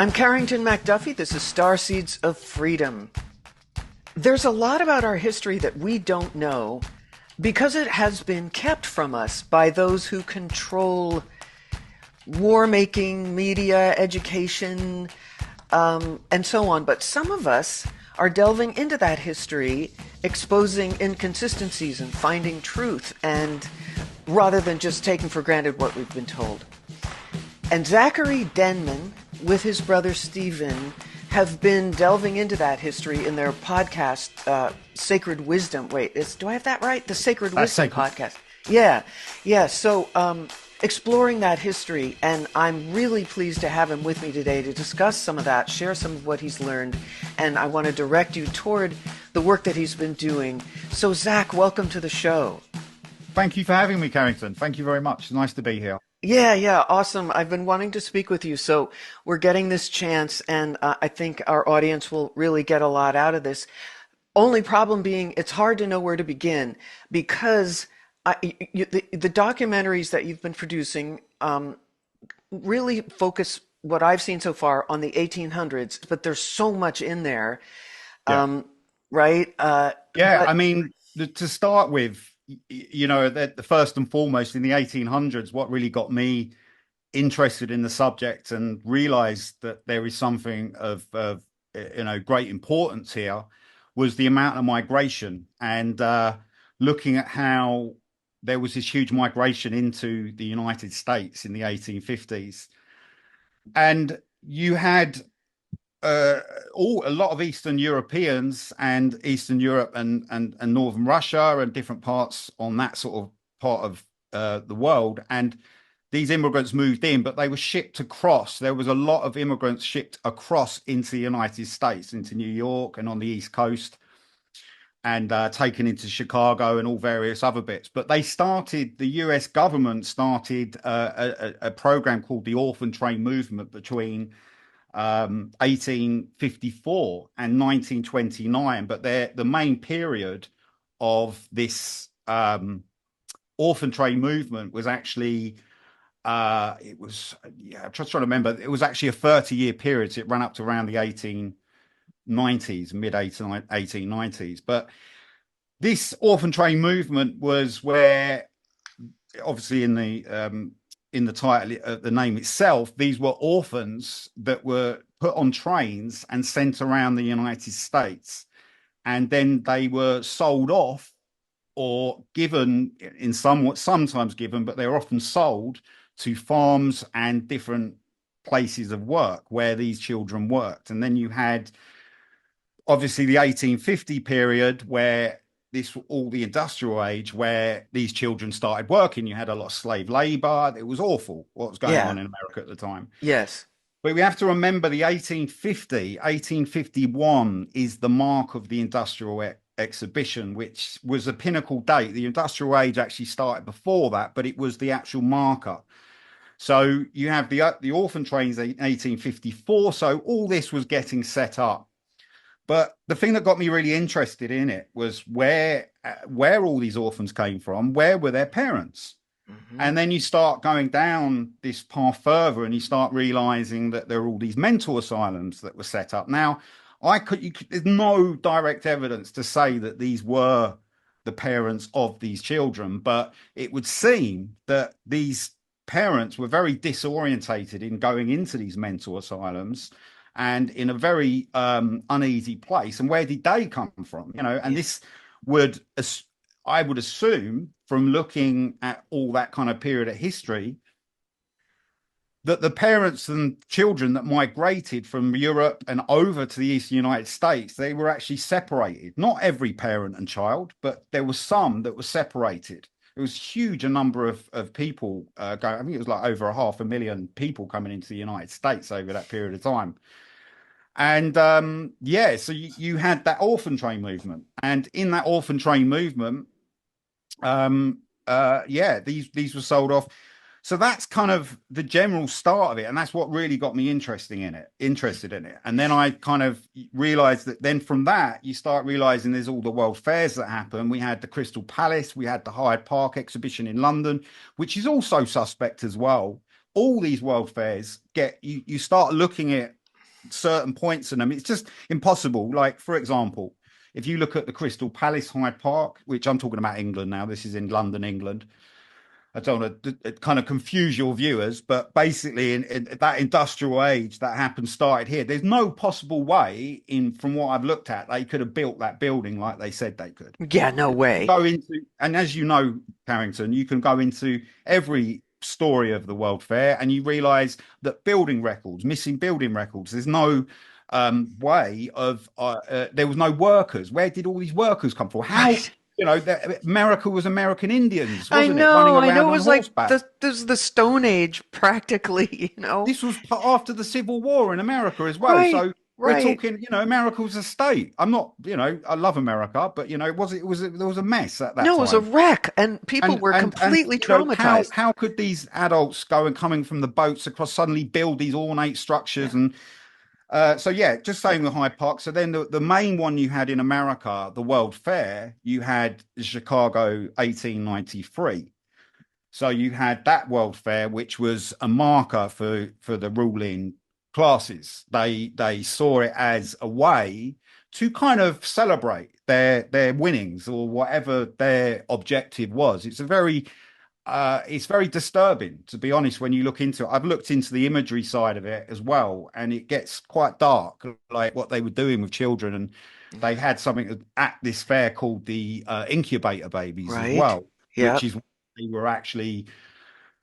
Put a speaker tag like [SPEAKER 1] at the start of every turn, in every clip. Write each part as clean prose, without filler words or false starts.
[SPEAKER 1] I'm Carrington MacDuffie. This is Starseeds of Freedom. There's a lot about our history that we don't know because it has been kept from us by those who control war making, media, education, and so on. But some of us are delving into that history, exposing inconsistencies and finding truth, and rather than just taking for granted what we've been told. And Zachary Denman, with his brother Stephen, have been delving into that history in their podcast, Sacred Wisdom. Wait, do I have that right? The Sacred Wisdom podcast. Yeah. So, exploring that history, and I'm really pleased to have him with me today to discuss some of that, share some of what he's learned, and I want to direct you toward the work that he's been doing. So, Zach, welcome to the show.
[SPEAKER 2] Thank you for having me, Carrington. Thank you very much. Nice to be here.
[SPEAKER 1] Yeah, awesome. I've been wanting to speak with you, so we're getting this chance, and I think our audience will really get a lot out of this. Only problem being, it's hard to know where to begin because the documentaries that you've been producing really focus, what I've seen so far, on the 1800s, but there's so much in there,
[SPEAKER 2] Yeah.
[SPEAKER 1] right?
[SPEAKER 2] I mean, to start with, the first and foremost in the 1800s, what really got me interested in the subject and realized that there is something of great importance here was the amount of migration and looking at how there was this huge migration into the United States in the 1850s. And you had a lot of Eastern Europeans and Eastern Europe and Northern Russia and different parts on that sort of part of the world. And these immigrants moved in, but they were shipped across. There was a lot of immigrants shipped across into the United States, into New York and on the East Coast, and taken into Chicago and all various other bits. But the US government started a program called the Orphan Train Movement between 1854 and 1929. But the main period of this orphan train movement was actually, I'm just trying to remember, it was actually a 30-year period. So it ran up to around the 1890s, mid 1890s. But this orphan train movement was where, obviously in the title, the name itself, these were orphans that were put on trains and sent around the United States. And then they were sold off or given sometimes given, but they were often sold to farms and different places of work where these children worked. And then you had, obviously, the 1850 period where all the industrial age, where these children started working. You had a lot of slave labor. It was awful what was going on in America at the time.
[SPEAKER 1] Yes.
[SPEAKER 2] But we have to remember the 1851 is the mark of the industrial exhibition, which was a pinnacle date. The industrial age actually started before that, but it was the actual marker. So you have the orphan trains in 1854. So all this was getting set up. But the thing that got me really interested in it was where all these orphans came from. Where were their parents? Mm-hmm. And then you start going down this path further, and you start realizing that there are all these mental asylums that were set up. Now, there's no direct evidence to say that these were the parents of these children, but it would seem that these parents were very disorientated in going into these mental asylums and in a very uneasy place. And where did they come from? And this I would assume, from looking at all that kind of period of history, that the parents and children that migrated from Europe and over to the Eastern United States, they were actually separated. Not every parent and child, but there were some that were separated. It was huge a number of people going. I think it was like over 500,000 people coming into the United States over that period of time. And so you had that orphan train movement, and in that orphan train movement, these were sold off. So that's kind of the general start of it, and that's what really got me interested in it. And then I kind of realized that then from that you start realizing there's all the world fairs that happen. We had the Crystal Palace, we had the Hyde Park exhibition in London, which is also suspect as well. All these world fairs you start looking at certain points in them. It's just impossible. Like, for example, if you look at the Crystal Palace Hyde Park, which I'm talking about England now, this is in London, England. I don't want to kind of confuse your viewers, but basically, in that industrial age that happened started here. There's no possible way, in from what I've looked at, they could have built that building like they said they could.
[SPEAKER 1] Yeah, no way.
[SPEAKER 2] Go into, and as you know, Carrington, you can go into every story of the World Fair, and you realise that building records, missing building records. There's no way of there was no workers. Where did all these workers come from? How
[SPEAKER 1] Right.
[SPEAKER 2] America was American Indians, wasn't it? Running
[SPEAKER 1] I know
[SPEAKER 2] around
[SPEAKER 1] it
[SPEAKER 2] on
[SPEAKER 1] was like
[SPEAKER 2] horseback.
[SPEAKER 1] this is the Stone Age practically, you know.
[SPEAKER 2] This was after the Civil War in America as well.
[SPEAKER 1] Right,
[SPEAKER 2] So we're
[SPEAKER 1] right.
[SPEAKER 2] talking, America was a state. I'm not, I love America, but there was a mess at that
[SPEAKER 1] No, it was a
[SPEAKER 2] time.
[SPEAKER 1] wreck and people were
[SPEAKER 2] And
[SPEAKER 1] completely traumatized.
[SPEAKER 2] how could these adults go and coming from the boats across suddenly build these ornate structures? And so yeah, just saying the Hyde Park. So then the main one you had in America, the World Fair, you had Chicago 1893. So you had that World Fair, which was a marker for the ruling classes. They saw it as a way to kind of celebrate their winnings or whatever their objective was. It's very disturbing, to be honest, when you look into it. I've looked into the imagery side of it as well, and it gets quite dark, like what they were doing with children. And they had something at this fair called the incubator babies as
[SPEAKER 1] Right?
[SPEAKER 2] well, which
[SPEAKER 1] Yep.
[SPEAKER 2] is they were actually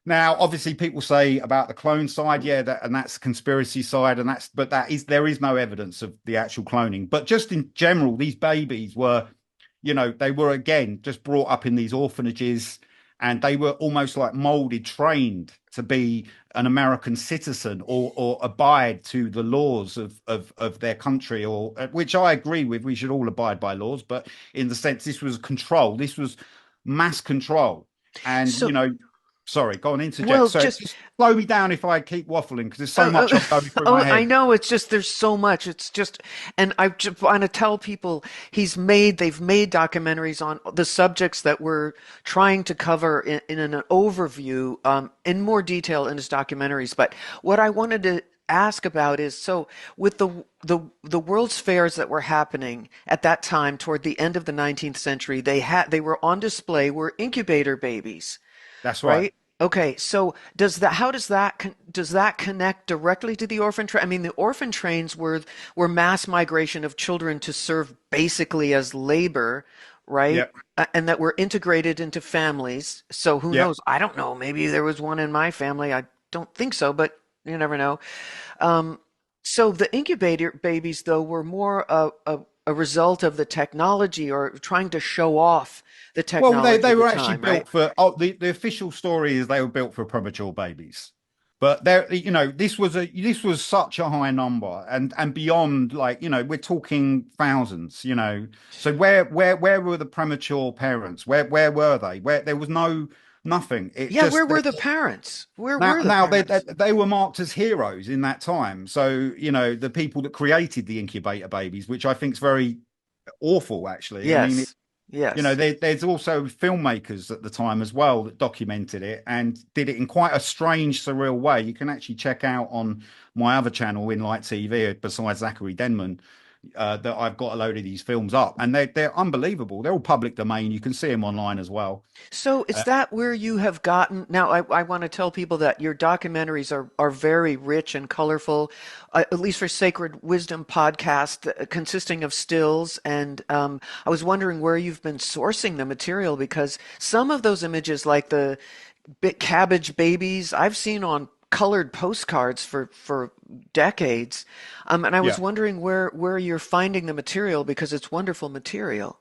[SPEAKER 2] now, obviously, people say about the clone side, yeah, and that's conspiracy side, and but there is no evidence of the actual cloning. But just in general, these babies were, they were again just brought up in these orphanages, and they were almost like molded, trained to be an American citizen or abide to the laws of their country, or which I agree with. We should all abide by laws, but in the sense this was control, this was mass control, and
[SPEAKER 1] So,
[SPEAKER 2] sorry, go on, interject.
[SPEAKER 1] well,
[SPEAKER 2] So
[SPEAKER 1] just
[SPEAKER 2] just slow me down if I keep waffling because there's so
[SPEAKER 1] Oh,
[SPEAKER 2] much I'm going through
[SPEAKER 1] oh,
[SPEAKER 2] my
[SPEAKER 1] I
[SPEAKER 2] head.
[SPEAKER 1] know. It's just there's so much. It's just, and I just want to tell people they've made documentaries on the subjects that we're trying to cover in an overview, in more detail in his documentaries. But what I wanted to ask about is so with the World's Fairs that were happening at that time toward the end of the 19th century, they were on display were incubator babies,
[SPEAKER 2] That's right.
[SPEAKER 1] right? Okay, so how does that connect directly to the orphan train? I mean, the orphan trains were mass migration of children to serve basically as labor, right?
[SPEAKER 2] Yep.
[SPEAKER 1] And that were integrated into families. So who
[SPEAKER 2] Yep.
[SPEAKER 1] knows? I don't know. Maybe there was one in my family. I don't think so, but you never know. Um, so the incubator babies, though, were more a result of the technology or trying to show off the
[SPEAKER 2] Well,
[SPEAKER 1] technology
[SPEAKER 2] they
[SPEAKER 1] of the
[SPEAKER 2] were actually
[SPEAKER 1] time, right?
[SPEAKER 2] built for. Oh, the official story is they were built for premature babies, but there, this was such a high number, and beyond, like, we're talking thousands. So where were the premature parents? Where were they? Where there was nothing. It
[SPEAKER 1] Yeah, where
[SPEAKER 2] just
[SPEAKER 1] were the parents? Where
[SPEAKER 2] Now,
[SPEAKER 1] were the
[SPEAKER 2] now they
[SPEAKER 1] parents?
[SPEAKER 2] they were marked as heroes in that time. So the people that created the incubator babies, which I think is very awful, actually. I mean,
[SPEAKER 1] Yes, yes.
[SPEAKER 2] there's also filmmakers at the time as well that documented it and did it in quite a strange, surreal way. You can actually check out on my other channel, in Light TV, besides Zachary Denman, that I've got a load of these films up, and they're unbelievable. They're all public domain. You can see them online as well.
[SPEAKER 1] So is that where you have gotten? Now, I want to tell people that your documentaries are very rich and colorful, at least for Sacred Wisdom podcast, consisting of stills. And I was wondering where you've been sourcing the material because some of those images, like the cabbage babies, I've seen on colored postcards for decades. And I was
[SPEAKER 2] Yeah.
[SPEAKER 1] wondering where you're finding the material because it's wonderful material.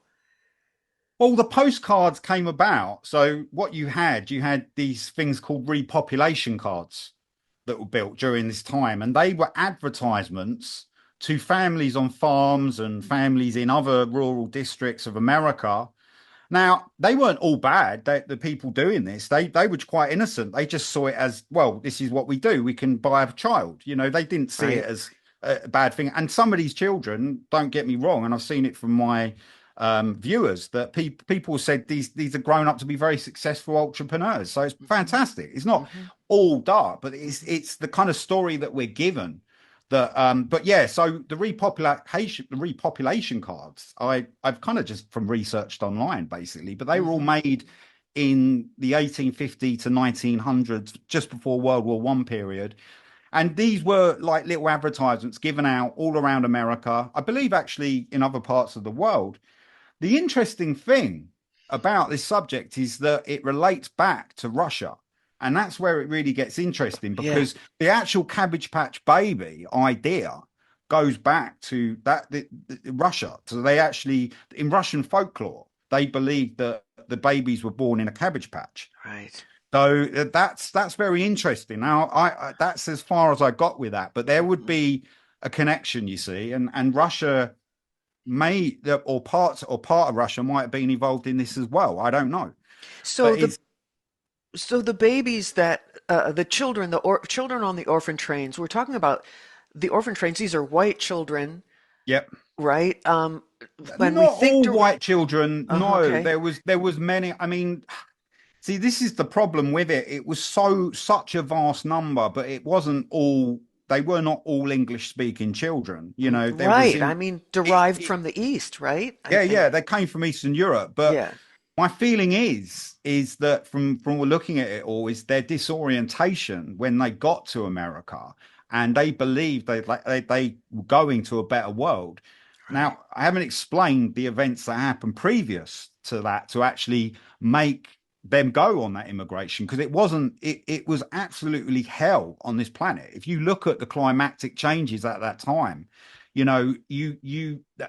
[SPEAKER 2] Well, the postcards came about. So what you had these things called repopulation cards that were built during this time, and they were advertisements to families on farms and families in other rural districts of America. Now, they weren't all bad. The people doing this, they were quite innocent. They just saw it as, well, this is what we do. We can buy a child. They didn't see it
[SPEAKER 1] Right?
[SPEAKER 2] as a bad thing. And some of these children, don't get me wrong, and I've seen it from my viewers, that people said these are grown up to be very successful entrepreneurs. So it's
[SPEAKER 1] Hmm.
[SPEAKER 2] fantastic. It's not
[SPEAKER 1] Hmm.
[SPEAKER 2] all dark, but it's the kind of story that we're given That but yeah, so the repopulation cards, I've kind of just from researched online basically, but they were all
[SPEAKER 1] Hmm.
[SPEAKER 2] made in the 1850 to 1900s, just before World War One period. And these were like little advertisements given out all around America, I believe actually in other parts of the world. The interesting thing about this subject is that it relates back to Russia. And that's where it really gets interesting,
[SPEAKER 1] Yeah.
[SPEAKER 2] because the actual Cabbage Patch Baby idea goes back to Russia. So they actually, in Russian folklore, they believe that the babies were born in a cabbage patch.
[SPEAKER 1] Right.
[SPEAKER 2] So that's very interesting. Now, that's as far as I got with that, but there would
[SPEAKER 1] Mhm.
[SPEAKER 2] be a connection, you see, and Russia may or part of Russia might have been involved in this as well. I don't know, but
[SPEAKER 1] So the
[SPEAKER 2] it's
[SPEAKER 1] so the babies that the children, children on the orphan trains, we're talking about the orphan trains. These are white children,
[SPEAKER 2] yep.
[SPEAKER 1] right? When we
[SPEAKER 2] Not
[SPEAKER 1] think,
[SPEAKER 2] all white children. No,
[SPEAKER 1] okay,
[SPEAKER 2] there was many. I mean, see, this is the problem with it. It was such a vast number, but it wasn't all. They were not all English speaking children. There was
[SPEAKER 1] right.
[SPEAKER 2] in
[SPEAKER 1] I mean,
[SPEAKER 2] it,
[SPEAKER 1] derived
[SPEAKER 2] it
[SPEAKER 1] from the East, right? I
[SPEAKER 2] yeah,
[SPEAKER 1] think,
[SPEAKER 2] yeah, they came from Eastern Europe, but
[SPEAKER 1] yeah,
[SPEAKER 2] my feeling is that from looking at it all is their disorientation when they got to America, and they believed they were going to a better world.
[SPEAKER 1] right,
[SPEAKER 2] Now, I haven't explained the events that happened previous to that to actually make them go on that immigration, because it was absolutely hell on this planet. If you look at the climatic changes at that time, you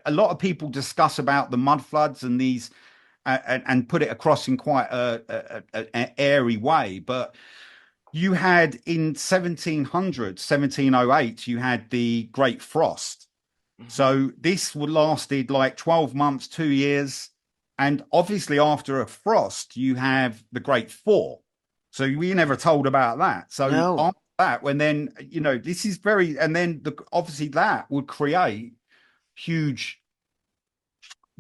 [SPEAKER 2] a lot of people discuss about the mud floods and these and put it across in quite an airy way. But you had in 1700, 1708, you had the Great Frost.
[SPEAKER 1] hmm,
[SPEAKER 2] So this would lasted like 12 months, 2 years. And obviously, after a frost, you have the Great Thaw. So we never
[SPEAKER 1] right.
[SPEAKER 2] told about that. So
[SPEAKER 1] No,
[SPEAKER 2] after that, when then, this is very, and then obviously that would create huge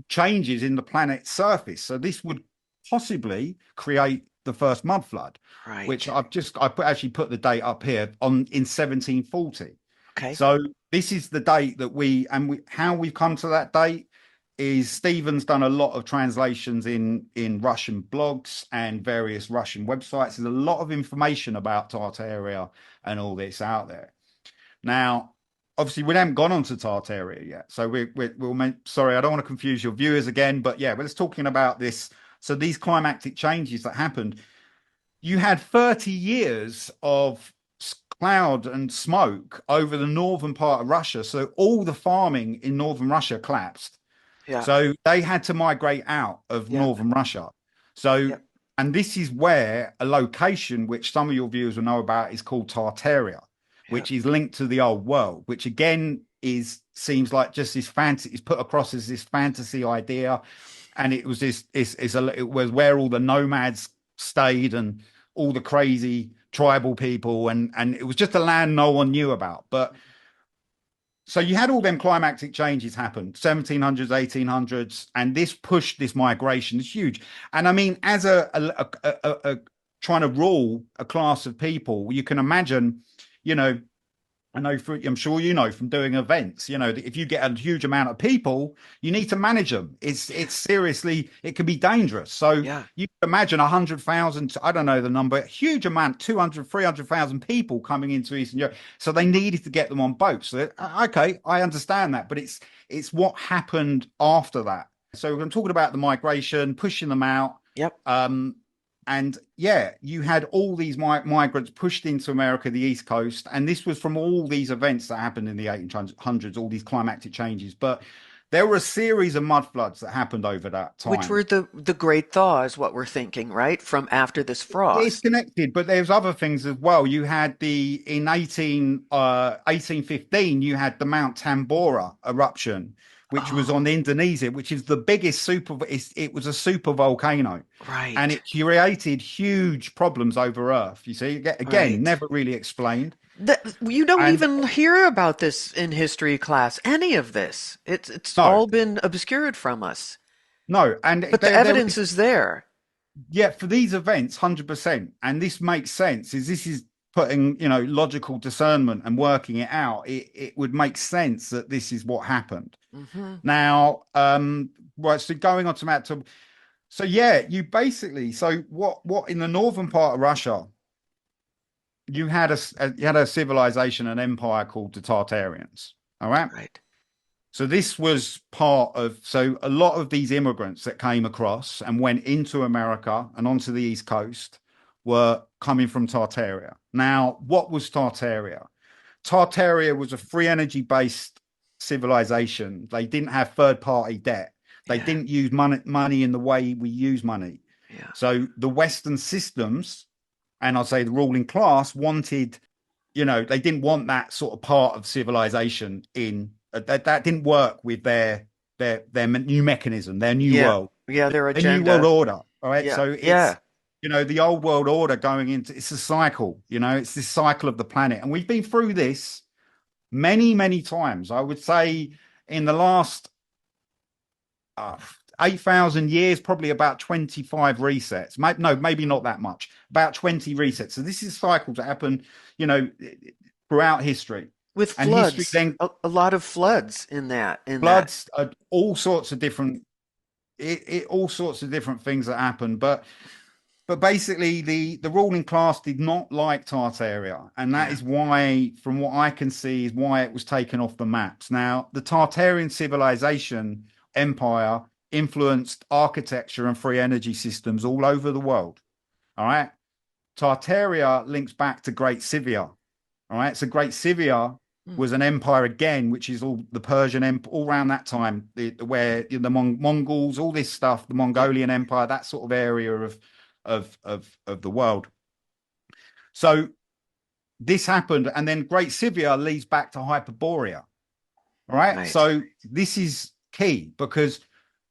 [SPEAKER 2] changes in the planet's surface. So this would possibly create the first mud flood, which
[SPEAKER 1] right.
[SPEAKER 2] actually put the date up here in 1740.
[SPEAKER 1] Okay.
[SPEAKER 2] So this is the date that how we've come to that date is Stephen's done a lot of translations in Russian blogs and various Russian websites. There's a lot of information about Tartaria and all this out there. Now, obviously, we haven't gone on to Tartaria yet, so sorry, I don't want to confuse your viewers again, but yeah, we're just talking about this. So these climatic changes that happened, you had 30 years of cloud and smoke over the northern part of Russia, so all the farming in northern Russia collapsed.
[SPEAKER 1] Yeah.
[SPEAKER 2] So they had to migrate out of
[SPEAKER 1] Yep.
[SPEAKER 2] northern Russia. So,
[SPEAKER 1] Yep.
[SPEAKER 2] and this is where a location which some of your viewers will know about is called Tartaria,
[SPEAKER 1] Yep.
[SPEAKER 2] which is linked to the old world, which again seems like just this fantasy is put across as this fantasy idea. And it was it was where all the nomads stayed and all the crazy tribal people, and it was just a land no one knew about. But so you had all them climactic changes happen, 1700s, 1800s, and this pushed this migration. It's huge. And I mean, as a trying to rule a class of people, you can imagine, you know, I'm sure you know from doing events, that if you get a huge amount of people, you need to manage them. It's seriously, it can be dangerous. So
[SPEAKER 1] Yeah.
[SPEAKER 2] you can imagine 100,000, I don't know the number, huge amount, 200, 300,000 people coming into Eastern Europe. So they needed to get them on boats. So, okay, I understand that, but it's what happened after that. So I'm talking about the migration, pushing them out.
[SPEAKER 1] Yep.
[SPEAKER 2] Um, and yeah, you had all these migrants pushed into America, the East Coast, and this was from all these events that happened in the 1800s, all these climatic changes. But there were a series of mud floods that happened over that
[SPEAKER 1] Which
[SPEAKER 2] time.
[SPEAKER 1] were the Great Thaw is what we're thinking, right? From after this
[SPEAKER 2] It's
[SPEAKER 1] frost.
[SPEAKER 2] connected, but there's other things as well. You had in 1815, you had the Mount Tambora eruption, which was
[SPEAKER 1] Oh,
[SPEAKER 2] on Indonesia, which is the biggest it was a super volcano, and
[SPEAKER 1] right.
[SPEAKER 2] it created huge problems over Earth. You see, again,
[SPEAKER 1] Right.
[SPEAKER 2] never really explained.
[SPEAKER 1] You don't
[SPEAKER 2] And
[SPEAKER 1] even hear about this in history class, any of this. It's
[SPEAKER 2] no,
[SPEAKER 1] all been obscured from us.
[SPEAKER 2] no, and
[SPEAKER 1] But the
[SPEAKER 2] there
[SPEAKER 1] evidence is there.
[SPEAKER 2] yeah, for these events, 100%. And this makes sense. This is putting, logical discernment and working it out, it would make sense that this is what happened.
[SPEAKER 1] Mm-hmm.
[SPEAKER 2] Now, right, so going on to Matt, so yeah, you basically, so what in the northern part of Russia, you had a civilization, an empire called the Tartarians. All right.
[SPEAKER 1] Right.
[SPEAKER 2] So this was so a lot of these immigrants that came across and went into America and onto the East Coast were coming from Tartaria. Now, what was Tartaria? Tartaria was a free energy based civilization. They didn't have third party debt. They didn't use money in the way we use money.
[SPEAKER 1] Yeah.
[SPEAKER 2] So the Western systems, and I'll say the ruling class, wanted, they didn't want that sort of part of civilization in that didn't work with their new mechanism, their new world,
[SPEAKER 1] their
[SPEAKER 2] the new
[SPEAKER 1] agenda.
[SPEAKER 2] world order. All right.
[SPEAKER 1] Yeah.
[SPEAKER 2] So it's the old world order going into, it's a cycle, it's this cycle of the planet. And we've been through this many, many times. I would say in the last 8,000 years, probably about 25 resets. Maybe not that much, about 20 resets. So this is cycles that happen, throughout history.
[SPEAKER 1] With
[SPEAKER 2] and
[SPEAKER 1] floods,
[SPEAKER 2] history then,
[SPEAKER 1] a lot of floods in that.
[SPEAKER 2] Floods, all sorts of different, all sorts of different things that happen. But basically, the ruling class did not like Tartaria, and that is why, from what I can see, is why it was taken off the maps. Now, the Tartarian civilization empire influenced architecture and free energy systems all over the world. All right. Tartaria links back to Great Scythia. All right. So Great Scythia was an empire again, which is all the Persian empire, all around that time, where the Mongols, all this stuff, the Mongolian Empire, that sort of area of the world. So this happened, and then Great Scythia leads back to Hyperborea. All right. So this is key, because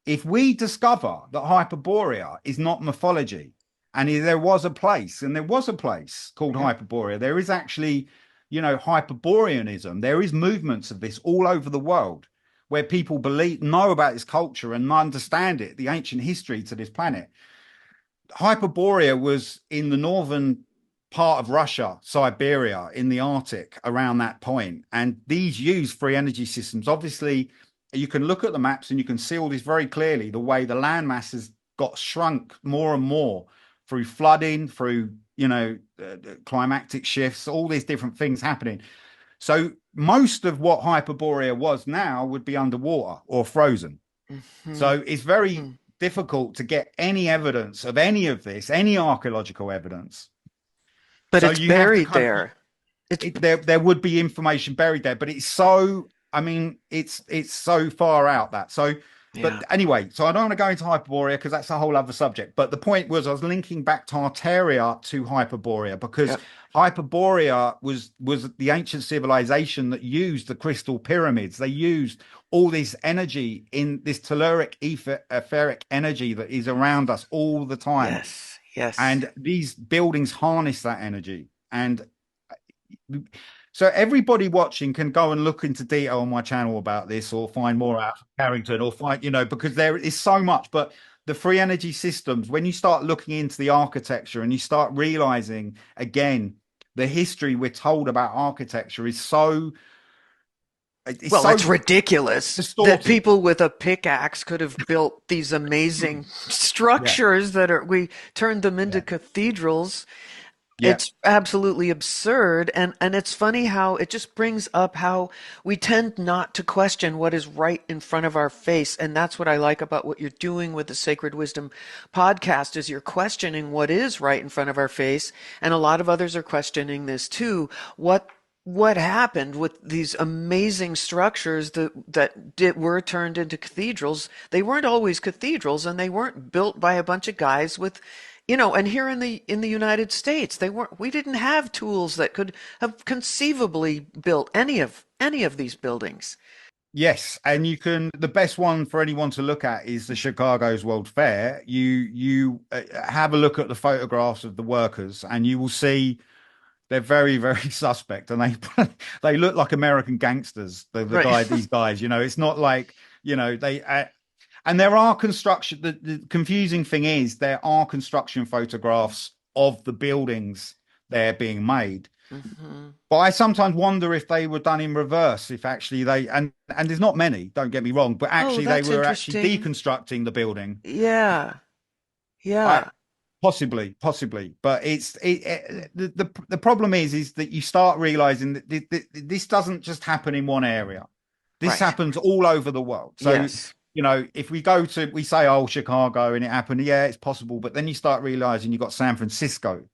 [SPEAKER 2] if we discover that Hyperborea is not mythology, and there was a place called Hyperborea, there is actually, Hyperboreanism. There is movements of this all over the world where people know about this culture and understand it, the ancient history to this planet. Hyperborea was in the northern part of Russia, Siberia, in the Arctic, around that point. And these use free energy systems. Obviously, you can look at the maps and you can see all this very clearly, the way the land masses got shrunk more and more through flooding, through, climatic shifts, all these different things happening. So most of what Hyperborea was now would be underwater or frozen. Mm-hmm. So it's very difficult to get any evidence of any of this, any archaeological evidence.
[SPEAKER 1] But so it's buried there.
[SPEAKER 2] There would be information buried there, but it's so, it's so far out that. So, but anyway, so I don't want to go into Hyperborea because that's a whole other subject. But the point was, I was linking back Tartaria to Hyperborea because Hyperborea was the ancient civilization that used the crystal pyramids. They used all this energy in this telluric etheric energy that is around us all the time.
[SPEAKER 1] Yes.
[SPEAKER 2] And these buildings harness that energy. And so everybody watching can go and look into detail on my channel about this, or find more out of Carrington, or find, because there is so much. But the free energy systems, when you start looking into the architecture and you start realizing, again, the history we're told about architecture is so...
[SPEAKER 1] It's ridiculous
[SPEAKER 2] distorted.
[SPEAKER 1] That people with a pickaxe could have built these amazing structures that we turned them into cathedrals. It's absolutely absurd. And it's funny how it just brings up how we tend not to question what is right in front of our face. And that's what I like about what you're doing with the Sacred Wisdom podcast, is you're questioning what is right in front of our face. And a lot of others are questioning this too. What happened with these amazing structures that were turned into cathedrals? They weren't always cathedrals, and they weren't built by a bunch of guys with, and here in the United States, we didn't have tools that could have conceivably built any of these buildings.
[SPEAKER 2] Yes, and the best one for anyone to look at is the Chicago's World Fair. You have a look at the photographs of the workers, and you will see they're very, very suspect, and they look like American gangsters. These guys, it's not like, they. And there are construction. The confusing thing is there are construction photographs of the buildings they're being made.
[SPEAKER 1] Hmm.
[SPEAKER 2] But I sometimes wonder if they were done in reverse, if actually and there's not many, don't get me wrong, but
[SPEAKER 1] Oh,
[SPEAKER 2] actually they
[SPEAKER 1] that's
[SPEAKER 2] were actually
[SPEAKER 1] interesting.
[SPEAKER 2] deconstructing the building.
[SPEAKER 1] Yeah.
[SPEAKER 2] I
[SPEAKER 1] Yeah.
[SPEAKER 2] possibly, but the problem is that you start realizing that this doesn't just happen in one area. This
[SPEAKER 1] Right.
[SPEAKER 2] happens all over the world. So,
[SPEAKER 1] Yes.
[SPEAKER 2] if we say, oh, Chicago and it happened, yeah, it's possible. But then you start realizing you've got San Francisco,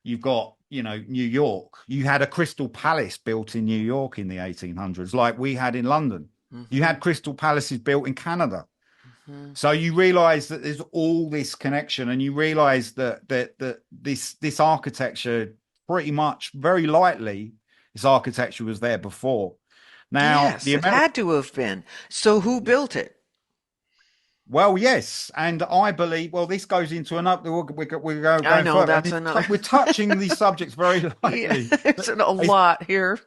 [SPEAKER 2] you've got, New York. You had a Crystal Palace built in New York in the 1800s, like we had in London. You
[SPEAKER 1] Hmm.
[SPEAKER 2] had Crystal Palaces built in Canada.
[SPEAKER 1] Hmm.
[SPEAKER 2] So you realize that there's all this connection, and you realize that this architecture, pretty much very likely, this architecture was there before. Now,
[SPEAKER 1] Yes,
[SPEAKER 2] the
[SPEAKER 1] it
[SPEAKER 2] American,
[SPEAKER 1] had to have been. So who built it?
[SPEAKER 2] well, yes, and I believe, well, this goes into another. We're
[SPEAKER 1] I
[SPEAKER 2] going
[SPEAKER 1] know
[SPEAKER 2] further,
[SPEAKER 1] that's
[SPEAKER 2] and
[SPEAKER 1] another.
[SPEAKER 2] we're touching these subjects very
[SPEAKER 1] Yeah,
[SPEAKER 2] lightly.
[SPEAKER 1] there's a
[SPEAKER 2] It's-
[SPEAKER 1] lot here.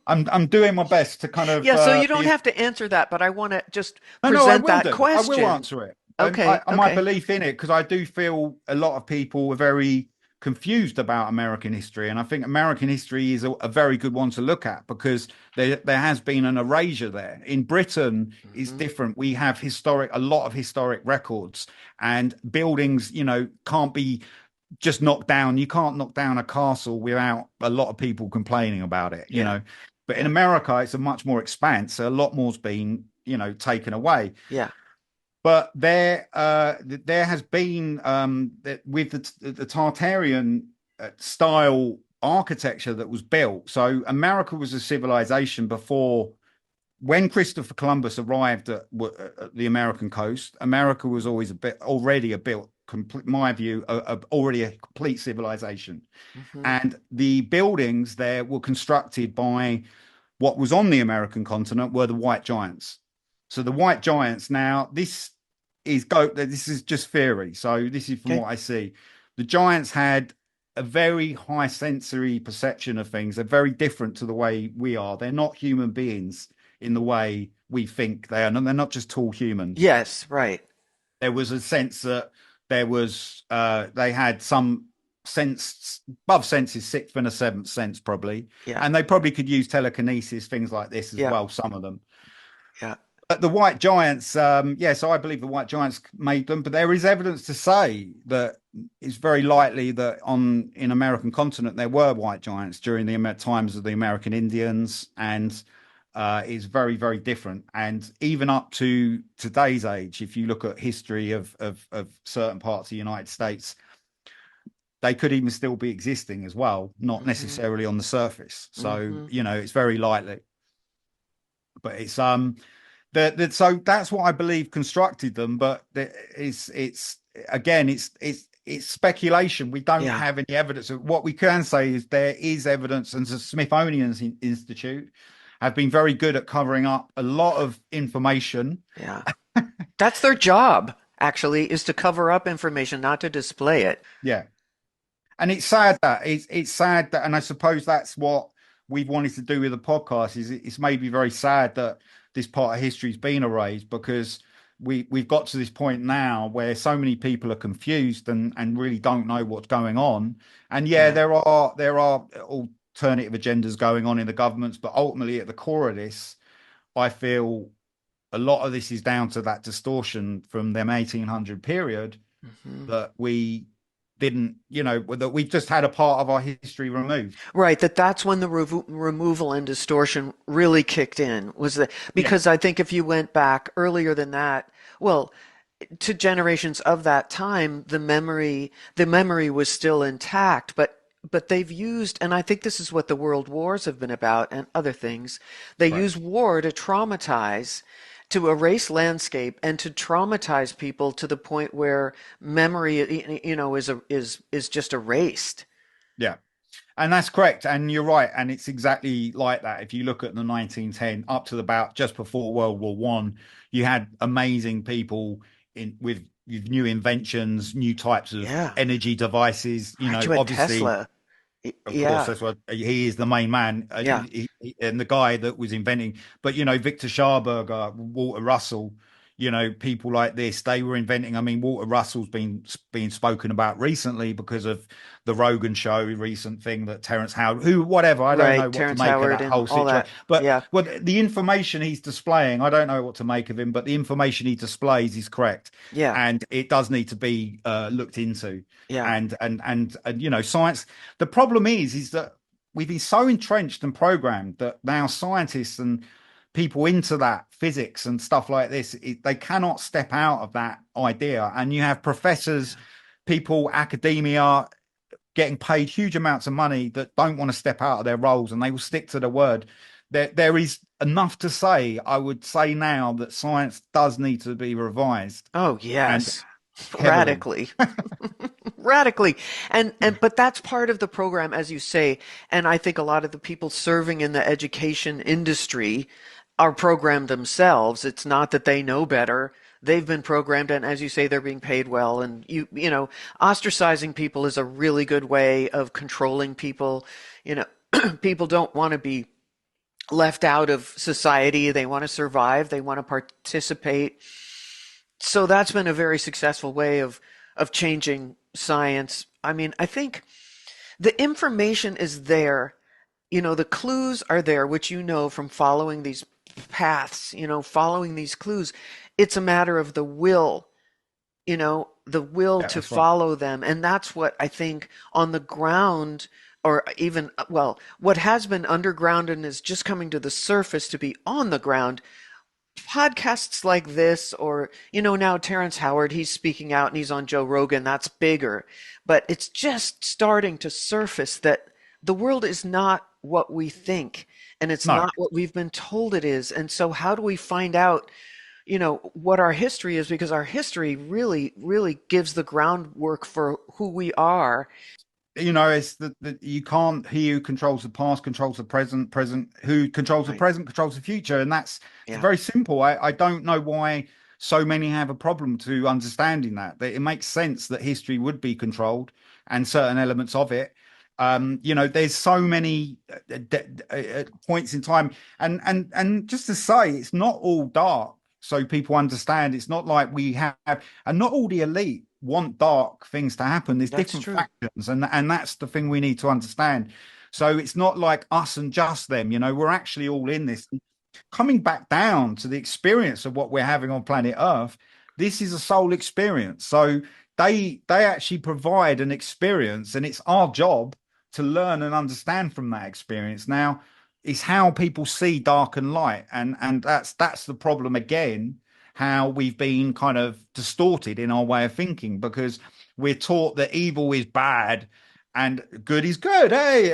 [SPEAKER 2] I'm doing my best to kind of
[SPEAKER 1] Yeah, so you don't
[SPEAKER 2] be.
[SPEAKER 1] have to answer that, but I want to just
[SPEAKER 2] No, I
[SPEAKER 1] present
[SPEAKER 2] will
[SPEAKER 1] that
[SPEAKER 2] do. I will
[SPEAKER 1] question.
[SPEAKER 2] answer it.
[SPEAKER 1] Okay,
[SPEAKER 2] My
[SPEAKER 1] okay.
[SPEAKER 2] belief in it, because I do feel a lot of people are very confused about American history, and I think American history is a very good one to look at because there has been an erasure there. In Britain, it's
[SPEAKER 1] Hmm.
[SPEAKER 2] different. We have a lot of historic records, and buildings, can't be just knocked down. You can't knock down a castle without a lot of people complaining about it,
[SPEAKER 1] Yeah,
[SPEAKER 2] But in
[SPEAKER 1] yeah,
[SPEAKER 2] America, it's a much more expanse. So a lot more's been, taken away.
[SPEAKER 1] yeah.
[SPEAKER 2] But there has been with the Tartarian style architecture that was built. So America was a civilization before when Christopher Columbus arrived at the American coast. America was already a built, complete, my view, already a complete civilization,
[SPEAKER 1] Hmm.
[SPEAKER 2] and the buildings there were constructed by what was on the American continent were the white giants. So the white giants. Now this is just theory. So this is from
[SPEAKER 1] Okay.
[SPEAKER 2] what I see. The giants had a very high sensory perception of things. They're very different to the way we are. They're not human beings in the way we think they are. And they're not just tall humans.
[SPEAKER 1] Yes, right.
[SPEAKER 2] There was a sense that they had some sense above senses, sixth and a seventh sense probably,
[SPEAKER 1] Yeah,
[SPEAKER 2] and they probably could use telekinesis, things like this as
[SPEAKER 1] yeah,
[SPEAKER 2] well, some of them.
[SPEAKER 1] yeah.
[SPEAKER 2] But the white giants, so I believe the white giants made them, but there is evidence to say that it's very likely that in American continent there were white giants during the times of the American Indians, and is very, very different. And even up to today's age, if you look at history of certain parts of the United States, they could even still be existing as well, not
[SPEAKER 1] Hmm.
[SPEAKER 2] necessarily on the surface. So,
[SPEAKER 1] Hmm.
[SPEAKER 2] it's very likely. But so that's what I believe constructed them. But it's again, it's speculation. We don't
[SPEAKER 1] Yeah,
[SPEAKER 2] have any evidence. What we can say is there is evidence, and the Smithsonian Institute have been very good at covering up a lot of information.
[SPEAKER 1] yeah. That's their job, actually, is to cover up information, not to display it.
[SPEAKER 2] Yeah, and it's sad that, and I suppose that's what we've wanted to do with the podcast. Is it's made me very sad that this part of history's been erased, because we've got to this point now where so many people are confused and really don't know what's going on. And yeah,
[SPEAKER 1] Yeah.
[SPEAKER 2] there are alternative agendas going on in the governments, but ultimately at the core of this, I feel a lot of this is down to that distortion from them 1800 period
[SPEAKER 1] Hmm.
[SPEAKER 2] that we didn't, that we just had a part of our history removed.
[SPEAKER 1] Right, that's when the removal and distortion really kicked in, was that
[SPEAKER 2] Yeah,
[SPEAKER 1] because I think if you went back earlier than that, well, to generations of that time, the memory was still intact, but they've used, and I think this is what the world wars have been about and other things. They
[SPEAKER 2] right.
[SPEAKER 1] use war to traumatize, to erase landscape and to traumatize people to the point where memory, is just erased.
[SPEAKER 2] Yeah. And that's correct. And you're right. And it's exactly like that. If you look at the 1910 up to about just before World War One, you had amazing people with new inventions, new types of
[SPEAKER 1] Yeah.
[SPEAKER 2] energy devices.
[SPEAKER 1] Right, you had
[SPEAKER 2] Obviously,
[SPEAKER 1] Tesla.
[SPEAKER 2] of course,
[SPEAKER 1] Yeah.
[SPEAKER 2] that's what he is, the main man,
[SPEAKER 1] Yeah.
[SPEAKER 2] and the guy that was inventing. But Victor Scharberger, Walter Russell, people like this, they were inventing. I mean, Walter Russell's been spoken about recently because of the Rogan show, recent thing that Terrence Howard, whatever, I don't know
[SPEAKER 1] Right.
[SPEAKER 2] what to
[SPEAKER 1] Terrence
[SPEAKER 2] make of
[SPEAKER 1] Howard
[SPEAKER 2] that
[SPEAKER 1] and
[SPEAKER 2] whole
[SPEAKER 1] all
[SPEAKER 2] situation.
[SPEAKER 1] that.
[SPEAKER 2] But
[SPEAKER 1] Yeah.
[SPEAKER 2] well, the information he's displaying, I don't know what to make of him, but the information he displays is correct,
[SPEAKER 1] Yeah.
[SPEAKER 2] and it does need to be looked into.
[SPEAKER 1] Yeah.
[SPEAKER 2] And science. The problem is that we've been so entrenched and programmed that now scientists and people into that physics and stuff like this, they cannot step out of that idea. And you have professors, people, academia getting paid huge amounts of money that don't want to step out of their roles, and they will stick to the word. There is enough to say, I would say now, that science does need to be revised,
[SPEAKER 1] Oh,
[SPEAKER 2] and
[SPEAKER 1] yes.
[SPEAKER 2] heavily.
[SPEAKER 1] Radically. Radically. And but that's part of the program, as you say. And I think a lot of the people serving in the education industry are programmed themselves. It's not that they know better. They've been programmed, and as you say, they're being paid well. And ostracizing people is a really good way of controlling people. You know, people don't want to be left out of society. They want to survive. They want to participate. So that's been a very successful way of changing science. I mean, I think the information is there. The clues are there, which from following these paths, following these clues. It's a matter of the will
[SPEAKER 2] Yeah,
[SPEAKER 1] to
[SPEAKER 2] that's right.
[SPEAKER 1] follow them. And that's what I think on the ground, or even, well, what has been underground and is just coming to the surface to be on the ground. Podcasts like this, or now Terrence Howard, he's speaking out and he's on Joe Rogan. That's bigger, but it's just starting to surface that the world is not what we think, and it's
[SPEAKER 2] No.
[SPEAKER 1] not what we've been told it is. And so how do we find out what our history is? Because our history really really gives the groundwork for who we are.
[SPEAKER 2] It's that you can't. He who controls the past controls the present. Present who controls the
[SPEAKER 1] Right.
[SPEAKER 2] present controls the future, and it's
[SPEAKER 1] Yeah.
[SPEAKER 2] very simple. I don't know why so many have a problem to understanding that it makes sense that history would be controlled and certain elements of it. There's so many points in time, and just to say, it's not all dark. So people understand, it's not like we have, and not all the elite want dark things to happen. There's
[SPEAKER 1] That's
[SPEAKER 2] different
[SPEAKER 1] true.
[SPEAKER 2] factions, and that's the thing we need to understand. So it's not like us and just them. We're actually all in this. Coming back down to the experience of what we're having on planet Earth, this is a soul experience. So they actually provide an experience, and it's our job to learn and understand from that experience. Now, it's how people see dark and light, and that's the problem again. How we've been kind of distorted in our way of thinking, because we're taught that evil is bad and good is good. Hey,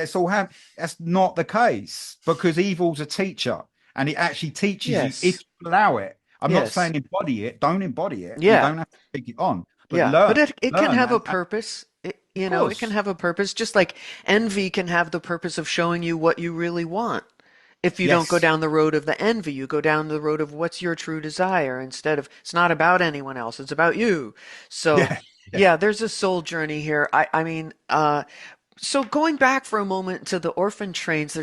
[SPEAKER 2] that's not the case, because evil's a teacher, and it actually teaches you if
[SPEAKER 1] Yes.
[SPEAKER 2] you allow it. I'm not
[SPEAKER 1] Yes.
[SPEAKER 2] saying embody it. Don't embody it. You
[SPEAKER 1] Yeah.
[SPEAKER 2] don't have to take it on, but
[SPEAKER 1] Yeah,
[SPEAKER 2] learn,
[SPEAKER 1] but it can
[SPEAKER 2] learn,
[SPEAKER 1] have a
[SPEAKER 2] and
[SPEAKER 1] purpose.
[SPEAKER 2] of
[SPEAKER 1] It can
[SPEAKER 2] course,
[SPEAKER 1] have a purpose, just like envy can have the purpose of showing you what you really want. If you don't go
[SPEAKER 2] yes,
[SPEAKER 1] down the road of the envy, you go down the road of what's your true desire, instead of it's not about anyone else, it's about you. So,
[SPEAKER 2] yeah, yeah,
[SPEAKER 1] yeah, there's a soul journey here. I mean, so going back for a moment to the orphan trains,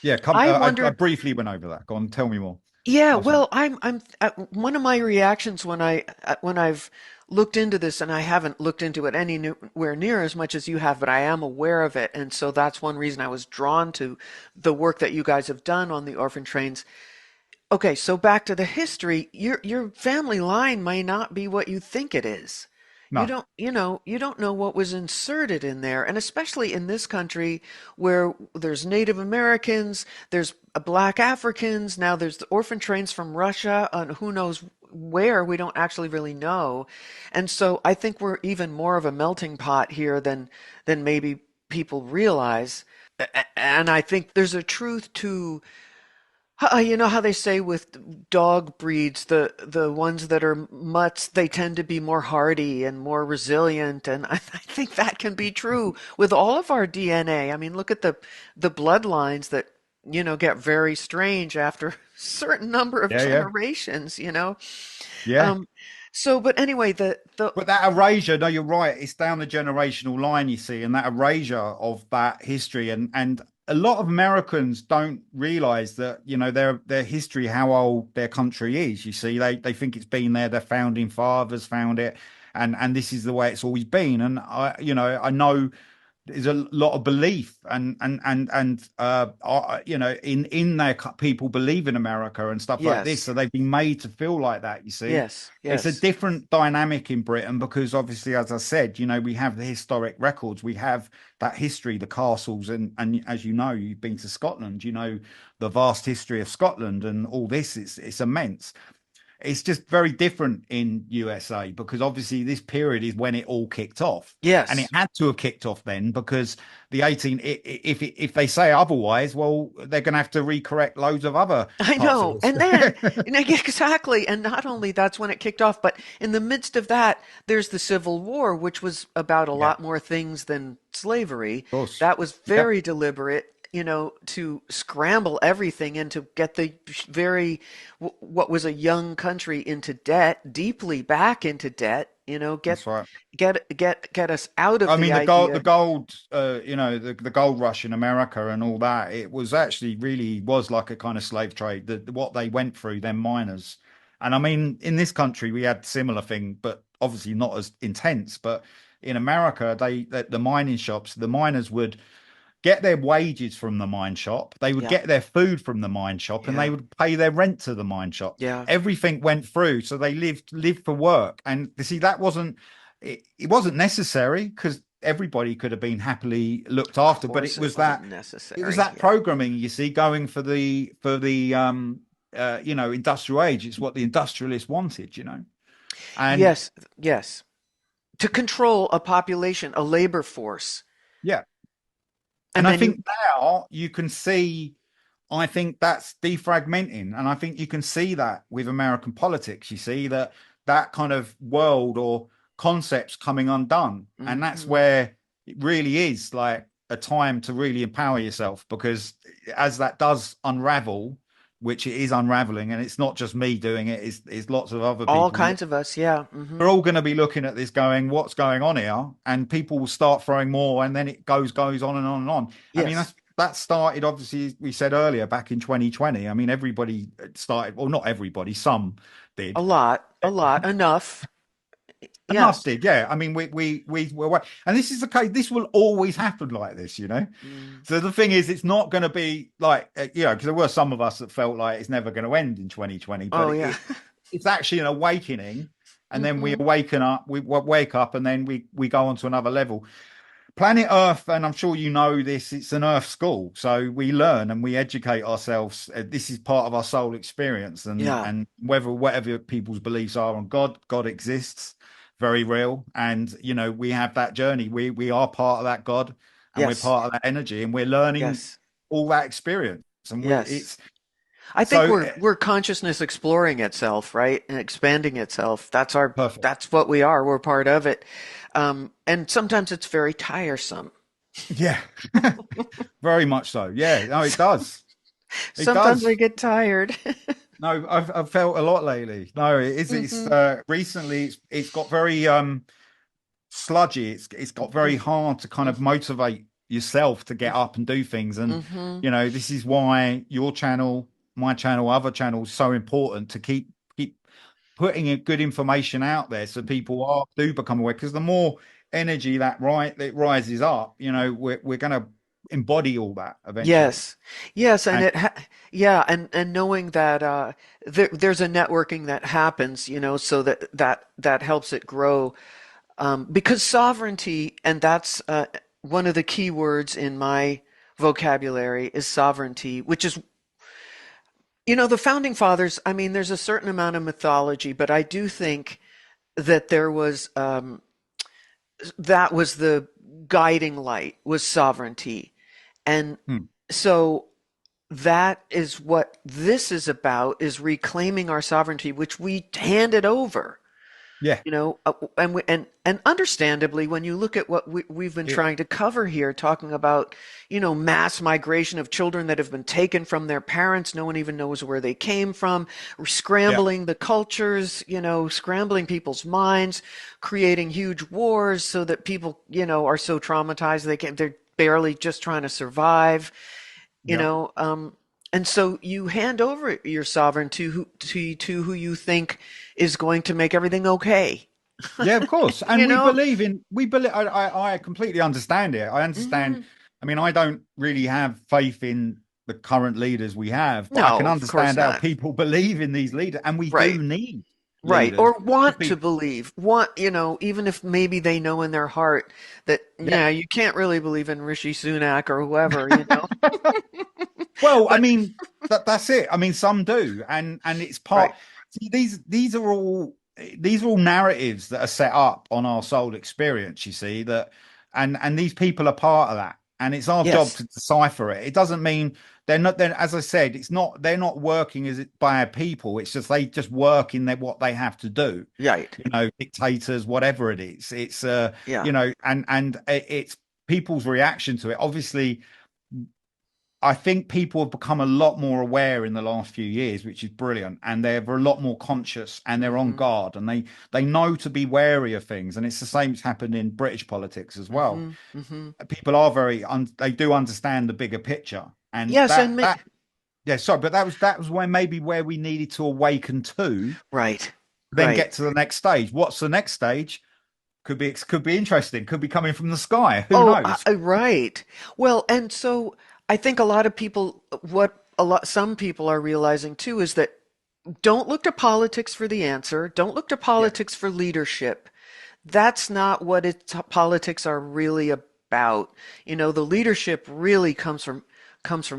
[SPEAKER 2] yeah. Come,
[SPEAKER 1] I
[SPEAKER 2] I
[SPEAKER 1] wondered.
[SPEAKER 2] briefly went over that. Go on, tell me more.
[SPEAKER 1] Yeah,
[SPEAKER 2] What's that?
[SPEAKER 1] well, I'm one of my reactions when I've looked into this, and I haven't looked into it anywhere near as much as you have, but I am aware of it, and so that's one reason I was drawn to the work that you guys have done on the orphan trains. Okay, so back to the history, your family line may not be what you think it is.
[SPEAKER 2] No,
[SPEAKER 1] You don't know what was inserted in there, and especially in this country where there's Native Americans, there's Black Africans, now there's the orphan trains from Russia, and who knows where, we don't actually really know. And so I think we're even more of a melting pot here than maybe people realize. And I think there's a truth to you know how they say with dog breeds, the ones that are mutts, they tend to be more hardy and more resilient, and I think that can be true with all of our DNA. I mean, look at the bloodlines that get very strange after a certain number of
[SPEAKER 2] yeah, yeah,
[SPEAKER 1] generations.
[SPEAKER 2] yeah.
[SPEAKER 1] Um, but anyway, the
[SPEAKER 2] But that erasure, no, you're right. It's down the generational line, you see, and that erasure of that history, and a lot of Americans don't realize that, their history, how old their country is. You see, they think it's been there, their founding fathers found it, and this is the way it's always been. And I know there's a lot of belief in their people believe in America and stuff like this,
[SPEAKER 1] Yes.
[SPEAKER 2] so they've been made to feel like that. You see,
[SPEAKER 1] Yes.
[SPEAKER 2] it's a
[SPEAKER 1] Yes.
[SPEAKER 2] different dynamic in Britain because obviously, as I said, we have the historic records, we have that history, the castles, and as you know, you've been to Scotland, the vast history of Scotland and all this. It's immense. It's just very different in USA because obviously this period is when it all kicked off, and it
[SPEAKER 1] Yes.
[SPEAKER 2] had to have kicked off then because if they say otherwise, well, they're going to have to recorrect loads of other
[SPEAKER 1] I
[SPEAKER 2] parts of
[SPEAKER 1] know. And then,
[SPEAKER 2] this.
[SPEAKER 1] exactly. And not only that's when it kicked off, but in the midst of that, there's the Civil War, which was about a
[SPEAKER 2] Yeah, of
[SPEAKER 1] lot more things than slavery.
[SPEAKER 2] course.
[SPEAKER 1] That was
[SPEAKER 2] Yeah,
[SPEAKER 1] very deliberate, to scramble everything and to get the what was a young country into debt, deeply back into debt,
[SPEAKER 2] that's right.
[SPEAKER 1] get us out of
[SPEAKER 2] I
[SPEAKER 1] the
[SPEAKER 2] mean,
[SPEAKER 1] idea.
[SPEAKER 2] the gold rush in America and all that. It was actually really was like a kind of slave trade. What they went through, them miners, and I mean, in this country we had similar thing, but obviously not as intense. But in America, the mining shops, the miners would get their wages from the mine shop, they would
[SPEAKER 1] Yeah.
[SPEAKER 2] get their food from the mine shop, and they
[SPEAKER 1] Yeah.
[SPEAKER 2] would pay their rent to the mine shop.
[SPEAKER 1] Yeah.
[SPEAKER 2] Everything went through, so they lived for work. And you see, that wasn't it wasn't necessary because everybody could have been happily looked
[SPEAKER 1] Of
[SPEAKER 2] after, but
[SPEAKER 1] course it wasn't
[SPEAKER 2] it was
[SPEAKER 1] necessary.
[SPEAKER 2] that
[SPEAKER 1] Yeah.
[SPEAKER 2] programming, you see, going for the industrial age. It's what the industrialists wanted. And
[SPEAKER 1] Yes. Yes. To control a population, a labor force.
[SPEAKER 2] yeah. And
[SPEAKER 1] And
[SPEAKER 2] I
[SPEAKER 1] then you,
[SPEAKER 2] think now you can see, I think that's defragmenting. And I think you can see that with American politics. You see that kind of world or concepts coming undone. And that's
[SPEAKER 1] mhm.
[SPEAKER 2] where it really is like a time to really empower yourself because as that does unravel, which it is unraveling, and it's not just me doing it, it's lots of other
[SPEAKER 1] All
[SPEAKER 2] people.
[SPEAKER 1] kinds of us. Yeah.
[SPEAKER 2] We're all going to be looking at this going, what's going on here? And people will start throwing more, and then it goes on and on and on. I mean,
[SPEAKER 1] Yes.
[SPEAKER 2] that started, obviously, we said earlier, back in 2020. I mean, everybody started, well, not everybody, some
[SPEAKER 1] A
[SPEAKER 2] did.
[SPEAKER 1] lot. A lot. Enough.
[SPEAKER 2] Enough
[SPEAKER 1] Yes.
[SPEAKER 2] did, yeah. I mean, we were, and this is the case. This will always happen like this.
[SPEAKER 1] Mm.
[SPEAKER 2] So the thing is, it's not going to be like, because there were some of us that felt like it's never going to end in 2020, but
[SPEAKER 1] Oh, yeah.
[SPEAKER 2] it's actually an awakening, and then we
[SPEAKER 1] hmm
[SPEAKER 2] awaken up, we wake up, and then we go on to another level. Planet Earth, and I'm sure you know this, it's an Earth school, so we learn and we educate ourselves. This is part of our soul experience, and
[SPEAKER 1] Yeah.
[SPEAKER 2] whatever people's beliefs are on God exists, very real, and we have that journey. We are part of that God, and we're
[SPEAKER 1] Yes.
[SPEAKER 2] part of that energy, and we're learning
[SPEAKER 1] Yes.
[SPEAKER 2] all that experience, and we
[SPEAKER 1] Yes.
[SPEAKER 2] it's
[SPEAKER 1] I think
[SPEAKER 2] so
[SPEAKER 1] we're consciousness exploring itself, right? And expanding itself.
[SPEAKER 2] perfect.
[SPEAKER 1] That's what we are. We're part of it. And sometimes it's very tiresome.
[SPEAKER 2] Yeah, very much so. Yeah, no, it does. It
[SPEAKER 1] Sometimes I
[SPEAKER 2] does.
[SPEAKER 1] get tired.
[SPEAKER 2] No, I've felt a lot lately. No, it's
[SPEAKER 1] hmm
[SPEAKER 2] recently it's got very sludgy. It's got very hard to kind of motivate yourself to get up and do things. And
[SPEAKER 1] hmm
[SPEAKER 2] this is why your channel, my channel, other channels so important to keep putting good information out there so people do become aware. Because the more energy that rises up, we're going to embody all that eventually.
[SPEAKER 1] Yes. Yes, and
[SPEAKER 2] And
[SPEAKER 1] yeah, and knowing that there's a networking that happens, so that helps it grow. Because sovereignty, and that's one of the key words in my vocabulary is sovereignty, which is, the founding fathers, I mean, there's a certain amount of mythology, but I do think that that was the guiding light was sovereignty. And
[SPEAKER 2] hmm,
[SPEAKER 1] so that is what this is about, is reclaiming our sovereignty, which we handed over.
[SPEAKER 2] yeah,
[SPEAKER 1] And understandably, when you look at what we've been
[SPEAKER 2] it,
[SPEAKER 1] trying to cover here, talking about, mass migration of children that have been taken from their parents, no one even knows where they came from,
[SPEAKER 2] yeah,
[SPEAKER 1] scrambling the cultures, scrambling people's minds, creating huge wars so that people, are so traumatized they can't, they're barely just trying to survive, you
[SPEAKER 2] Yeah.
[SPEAKER 1] know. And so you hand over your sovereignty to who you think is going to make everything okay,
[SPEAKER 2] Yeah, of course. And
[SPEAKER 1] you know.
[SPEAKER 2] we believe, I completely understand it. I understand.
[SPEAKER 1] Hmm.
[SPEAKER 2] I mean, I don't really have faith in the current leaders we have, but I can
[SPEAKER 1] No, of course
[SPEAKER 2] understand how
[SPEAKER 1] not.
[SPEAKER 2] people believe in these leaders, and we
[SPEAKER 1] Right.
[SPEAKER 2] do need
[SPEAKER 1] Right.
[SPEAKER 2] leaders
[SPEAKER 1] Or
[SPEAKER 2] to
[SPEAKER 1] want to
[SPEAKER 2] be,
[SPEAKER 1] believe, even if maybe they know in their heart that,
[SPEAKER 2] yeah.
[SPEAKER 1] yeah, you can't really believe in Rishi Sunak or whoever.
[SPEAKER 2] Well, I
[SPEAKER 1] But,
[SPEAKER 2] mean, that's it. I mean, some do, and it's
[SPEAKER 1] right.
[SPEAKER 2] part. See, these are all narratives that are set up on our soul experience. You see that, and these people are part of that, and it's our job
[SPEAKER 1] Yes.
[SPEAKER 2] to decipher it. It doesn't mean they're not. Then, as I said, it's not. They're not working as it by a people. It's just they just work in their, what they have to do.
[SPEAKER 1] Right.
[SPEAKER 2] You know, dictators, whatever it is. It's
[SPEAKER 1] Yeah.
[SPEAKER 2] you know, and it's people's reaction to it. Obviously, I think people have become a lot more aware in the last few years, which is brilliant, and they're a lot more conscious and they're on
[SPEAKER 1] Hmm.
[SPEAKER 2] guard, and they know to be wary of things. And it's the same that's happened in British politics as well.
[SPEAKER 1] Hmm. Hmm.
[SPEAKER 2] People are they do understand the bigger picture, and
[SPEAKER 1] Yes, and
[SPEAKER 2] yeah, sorry, but that was where maybe where we needed to awaken to,
[SPEAKER 1] right.
[SPEAKER 2] then
[SPEAKER 1] Right.
[SPEAKER 2] get to the next stage. What's the next stage? Could be interesting. Could be coming from the sky. Who
[SPEAKER 1] Oh,
[SPEAKER 2] knows?
[SPEAKER 1] right. Well, and so I think a lot of people, some people are realizing too, is that don't look to politics for the answer. Don't look to
[SPEAKER 2] Yeah,
[SPEAKER 1] politics for leadership. That's not what politics are really about. The leadership really comes from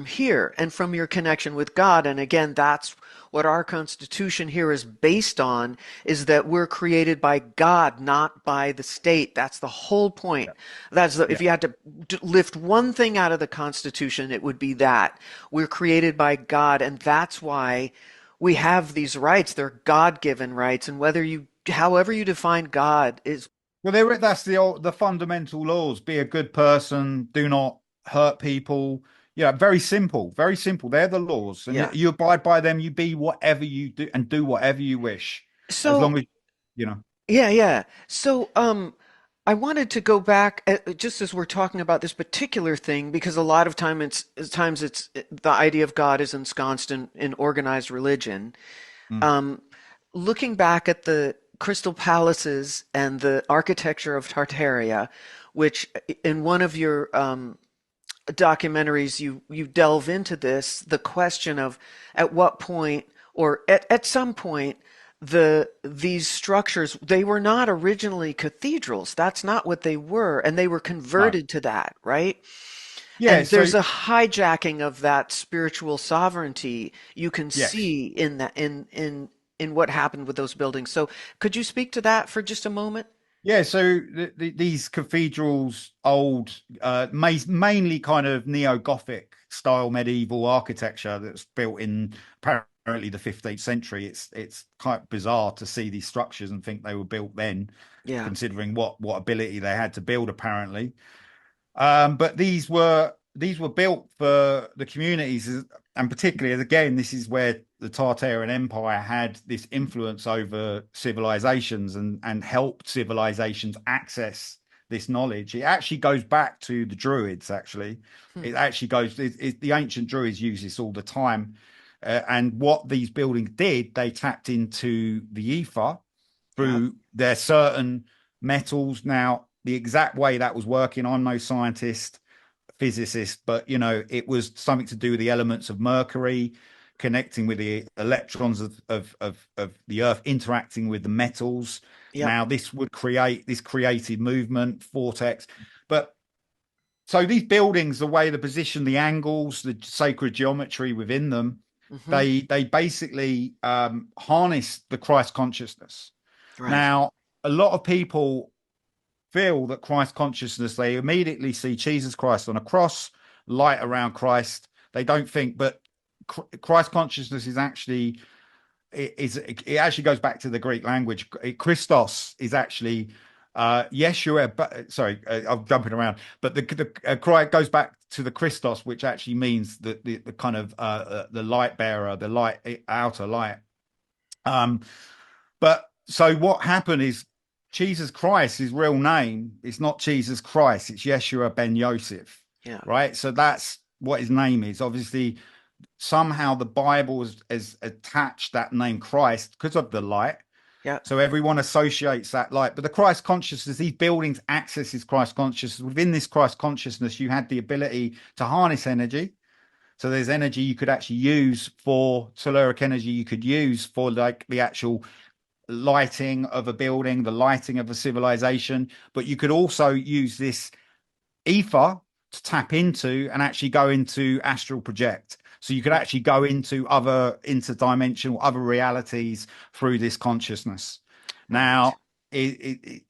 [SPEAKER 1] here and from your connection with God. And again, that's what our Constitution here is based on, is that we're created by God, not by the state. That's the whole point.
[SPEAKER 2] yeah,
[SPEAKER 1] If
[SPEAKER 2] yeah.
[SPEAKER 1] you had to lift one thing out of the Constitution, it would be that we're created by God, and that's why we have these rights. They're God-given rights, and however you define God is,
[SPEAKER 2] Well, that's the fundamental laws. Be a good person. Do not hurt people. Yeah, very simple. Very simple. They're the laws, and
[SPEAKER 1] yeah.
[SPEAKER 2] you abide by them. You be whatever you do and do whatever you wish, as
[SPEAKER 1] So
[SPEAKER 2] long as you know.
[SPEAKER 1] yeah, yeah. So, I wanted to go back just as we're talking about this particular thing, because a lot of times the idea of God is ensconced in organized religion.
[SPEAKER 2] Mm.
[SPEAKER 1] Um, Looking back at the crystal palaces and the architecture of Tartaria, which in one of your documentaries you delve into this, the question of at what point, or at some point, these structures, they were not originally cathedrals. That's not what they were, and they were
[SPEAKER 2] No.
[SPEAKER 1] converted to that, right?
[SPEAKER 2] Yeah.
[SPEAKER 1] And
[SPEAKER 2] So
[SPEAKER 1] there's a hijacking of that spiritual sovereignty you can
[SPEAKER 2] yes.
[SPEAKER 1] see in that in what happened with those buildings. So could you speak to that for just a moment?
[SPEAKER 2] Yeah, so these cathedrals, old, mainly kind of neo-Gothic style medieval architecture that's built in apparently the 15th century. It's quite bizarre to see these structures and think they were built then,
[SPEAKER 1] Yeah.
[SPEAKER 2] considering what ability they had to build, apparently. But these were built for the communities, and particularly as again, this is where the Tartarian Empire had this influence over civilizations and helped civilizations access this knowledge. It actually goes back to the Druids. Actually,
[SPEAKER 1] Hmm.
[SPEAKER 2] it actually goes. The ancient Druids use this all the time, and what these buildings did, they tapped into the ether
[SPEAKER 1] Yeah.
[SPEAKER 2] through their certain metals. Now, the exact way that was working, I'm no scientist, physicist, but it was something to do with the elements of mercury connecting with the electrons of the earth interacting with the metals.
[SPEAKER 1] Yep.
[SPEAKER 2] Now, this would create this creative movement, vortex. But so these buildings, the way they position the angles, the sacred geometry within them,
[SPEAKER 1] Hmm.
[SPEAKER 2] they basically harness the Christ consciousness.
[SPEAKER 1] Right.
[SPEAKER 2] Now, a lot of people feel that Christ consciousness, they immediately see Jesus Christ on a cross, light around Christ. They don't think, but Christ consciousness is actually it actually goes back to the Greek language. Christos is actually Yeshua. But sorry, I'm jumping around. But the cry goes back to the Christos, which actually means the kind of the light bearer, the light outer light. Um, but so what happened is Jesus Christ, his real name, is not Jesus Christ, it's Yeshua ben Yosef.
[SPEAKER 1] Yeah.
[SPEAKER 2] right? So that's what his name is. Obviously, somehow the Bible has attached that name Christ because of the light.
[SPEAKER 1] Yeah.
[SPEAKER 2] So everyone associates that light. But the Christ consciousness, these buildings accesses Christ consciousness. Within this Christ consciousness, you had the ability to harness energy. So there's energy you could actually use for telluric energy you could use for like the actual lighting of a building, the lighting of a civilization. But you could also use this ether to tap into and actually go into astral project. So you could actually go into other interdimensional, other realities through this consciousness.
[SPEAKER 1] Right.
[SPEAKER 2] Now,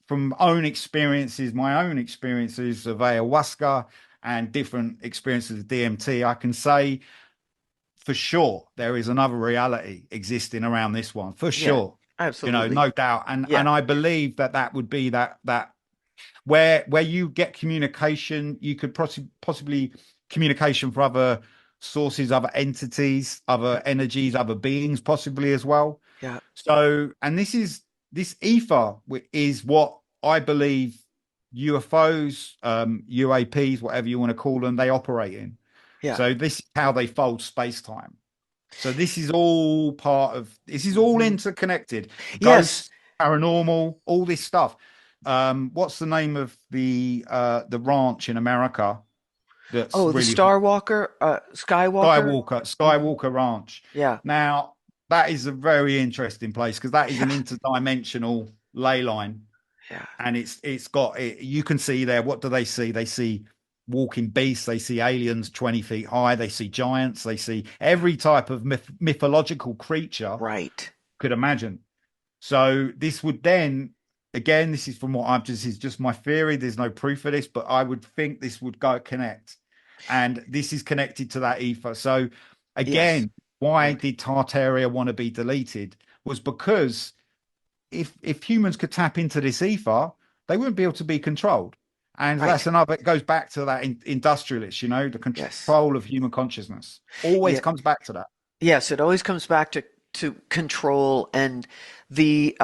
[SPEAKER 2] from own experiences, my own experiences of ayahuasca and different experiences of DMT, I can say for sure there is another reality existing around this one, for
[SPEAKER 1] Yeah.
[SPEAKER 2] sure.
[SPEAKER 1] Absolutely.
[SPEAKER 2] No doubt. And
[SPEAKER 1] Yeah.
[SPEAKER 2] I believe that would be that where you get communication, you could possibly communication for other sources, other entities, other
[SPEAKER 1] Yeah.
[SPEAKER 2] energies, other beings, possibly as well.
[SPEAKER 1] Yeah.
[SPEAKER 2] So, and this ether is what I believe UFOs, UAPs, whatever you want to call them, they operate in.
[SPEAKER 1] Yeah.
[SPEAKER 2] So this is how they fold space time. So this is all this is all
[SPEAKER 1] Hmm.
[SPEAKER 2] interconnected.
[SPEAKER 1] Yes.
[SPEAKER 2] Ghosts, paranormal, all this stuff. What's the name of the ranch in America that's
[SPEAKER 1] Oh, the
[SPEAKER 2] really
[SPEAKER 1] Star Walker, Skywalker. Hmm.
[SPEAKER 2] Skywalker Ranch.
[SPEAKER 1] Yeah.
[SPEAKER 2] Now that is a very interesting place because that is an interdimensional ley line,
[SPEAKER 1] Yeah.
[SPEAKER 2] and you can see there. What do they see? They see walking beasts, they see aliens 20 feet high, they see giants, they see every type of mythological creature
[SPEAKER 1] Right.
[SPEAKER 2] could imagine. So this would then, again, this is from what this is just my theory, there's no proof of this, but I would think this would go connect, and this is connected to that ether. So
[SPEAKER 1] Yes.
[SPEAKER 2] again, why
[SPEAKER 1] Right.
[SPEAKER 2] did Tartaria want to be deleted? Was because if humans could tap into this ether, they wouldn't be able to be controlled. And
[SPEAKER 1] Right.
[SPEAKER 2] that's another, it goes back to that industrialist, the
[SPEAKER 1] Yes.
[SPEAKER 2] control of human consciousness. Always
[SPEAKER 1] Yeah.
[SPEAKER 2] comes back to that.
[SPEAKER 1] Yes. It always comes back to control and the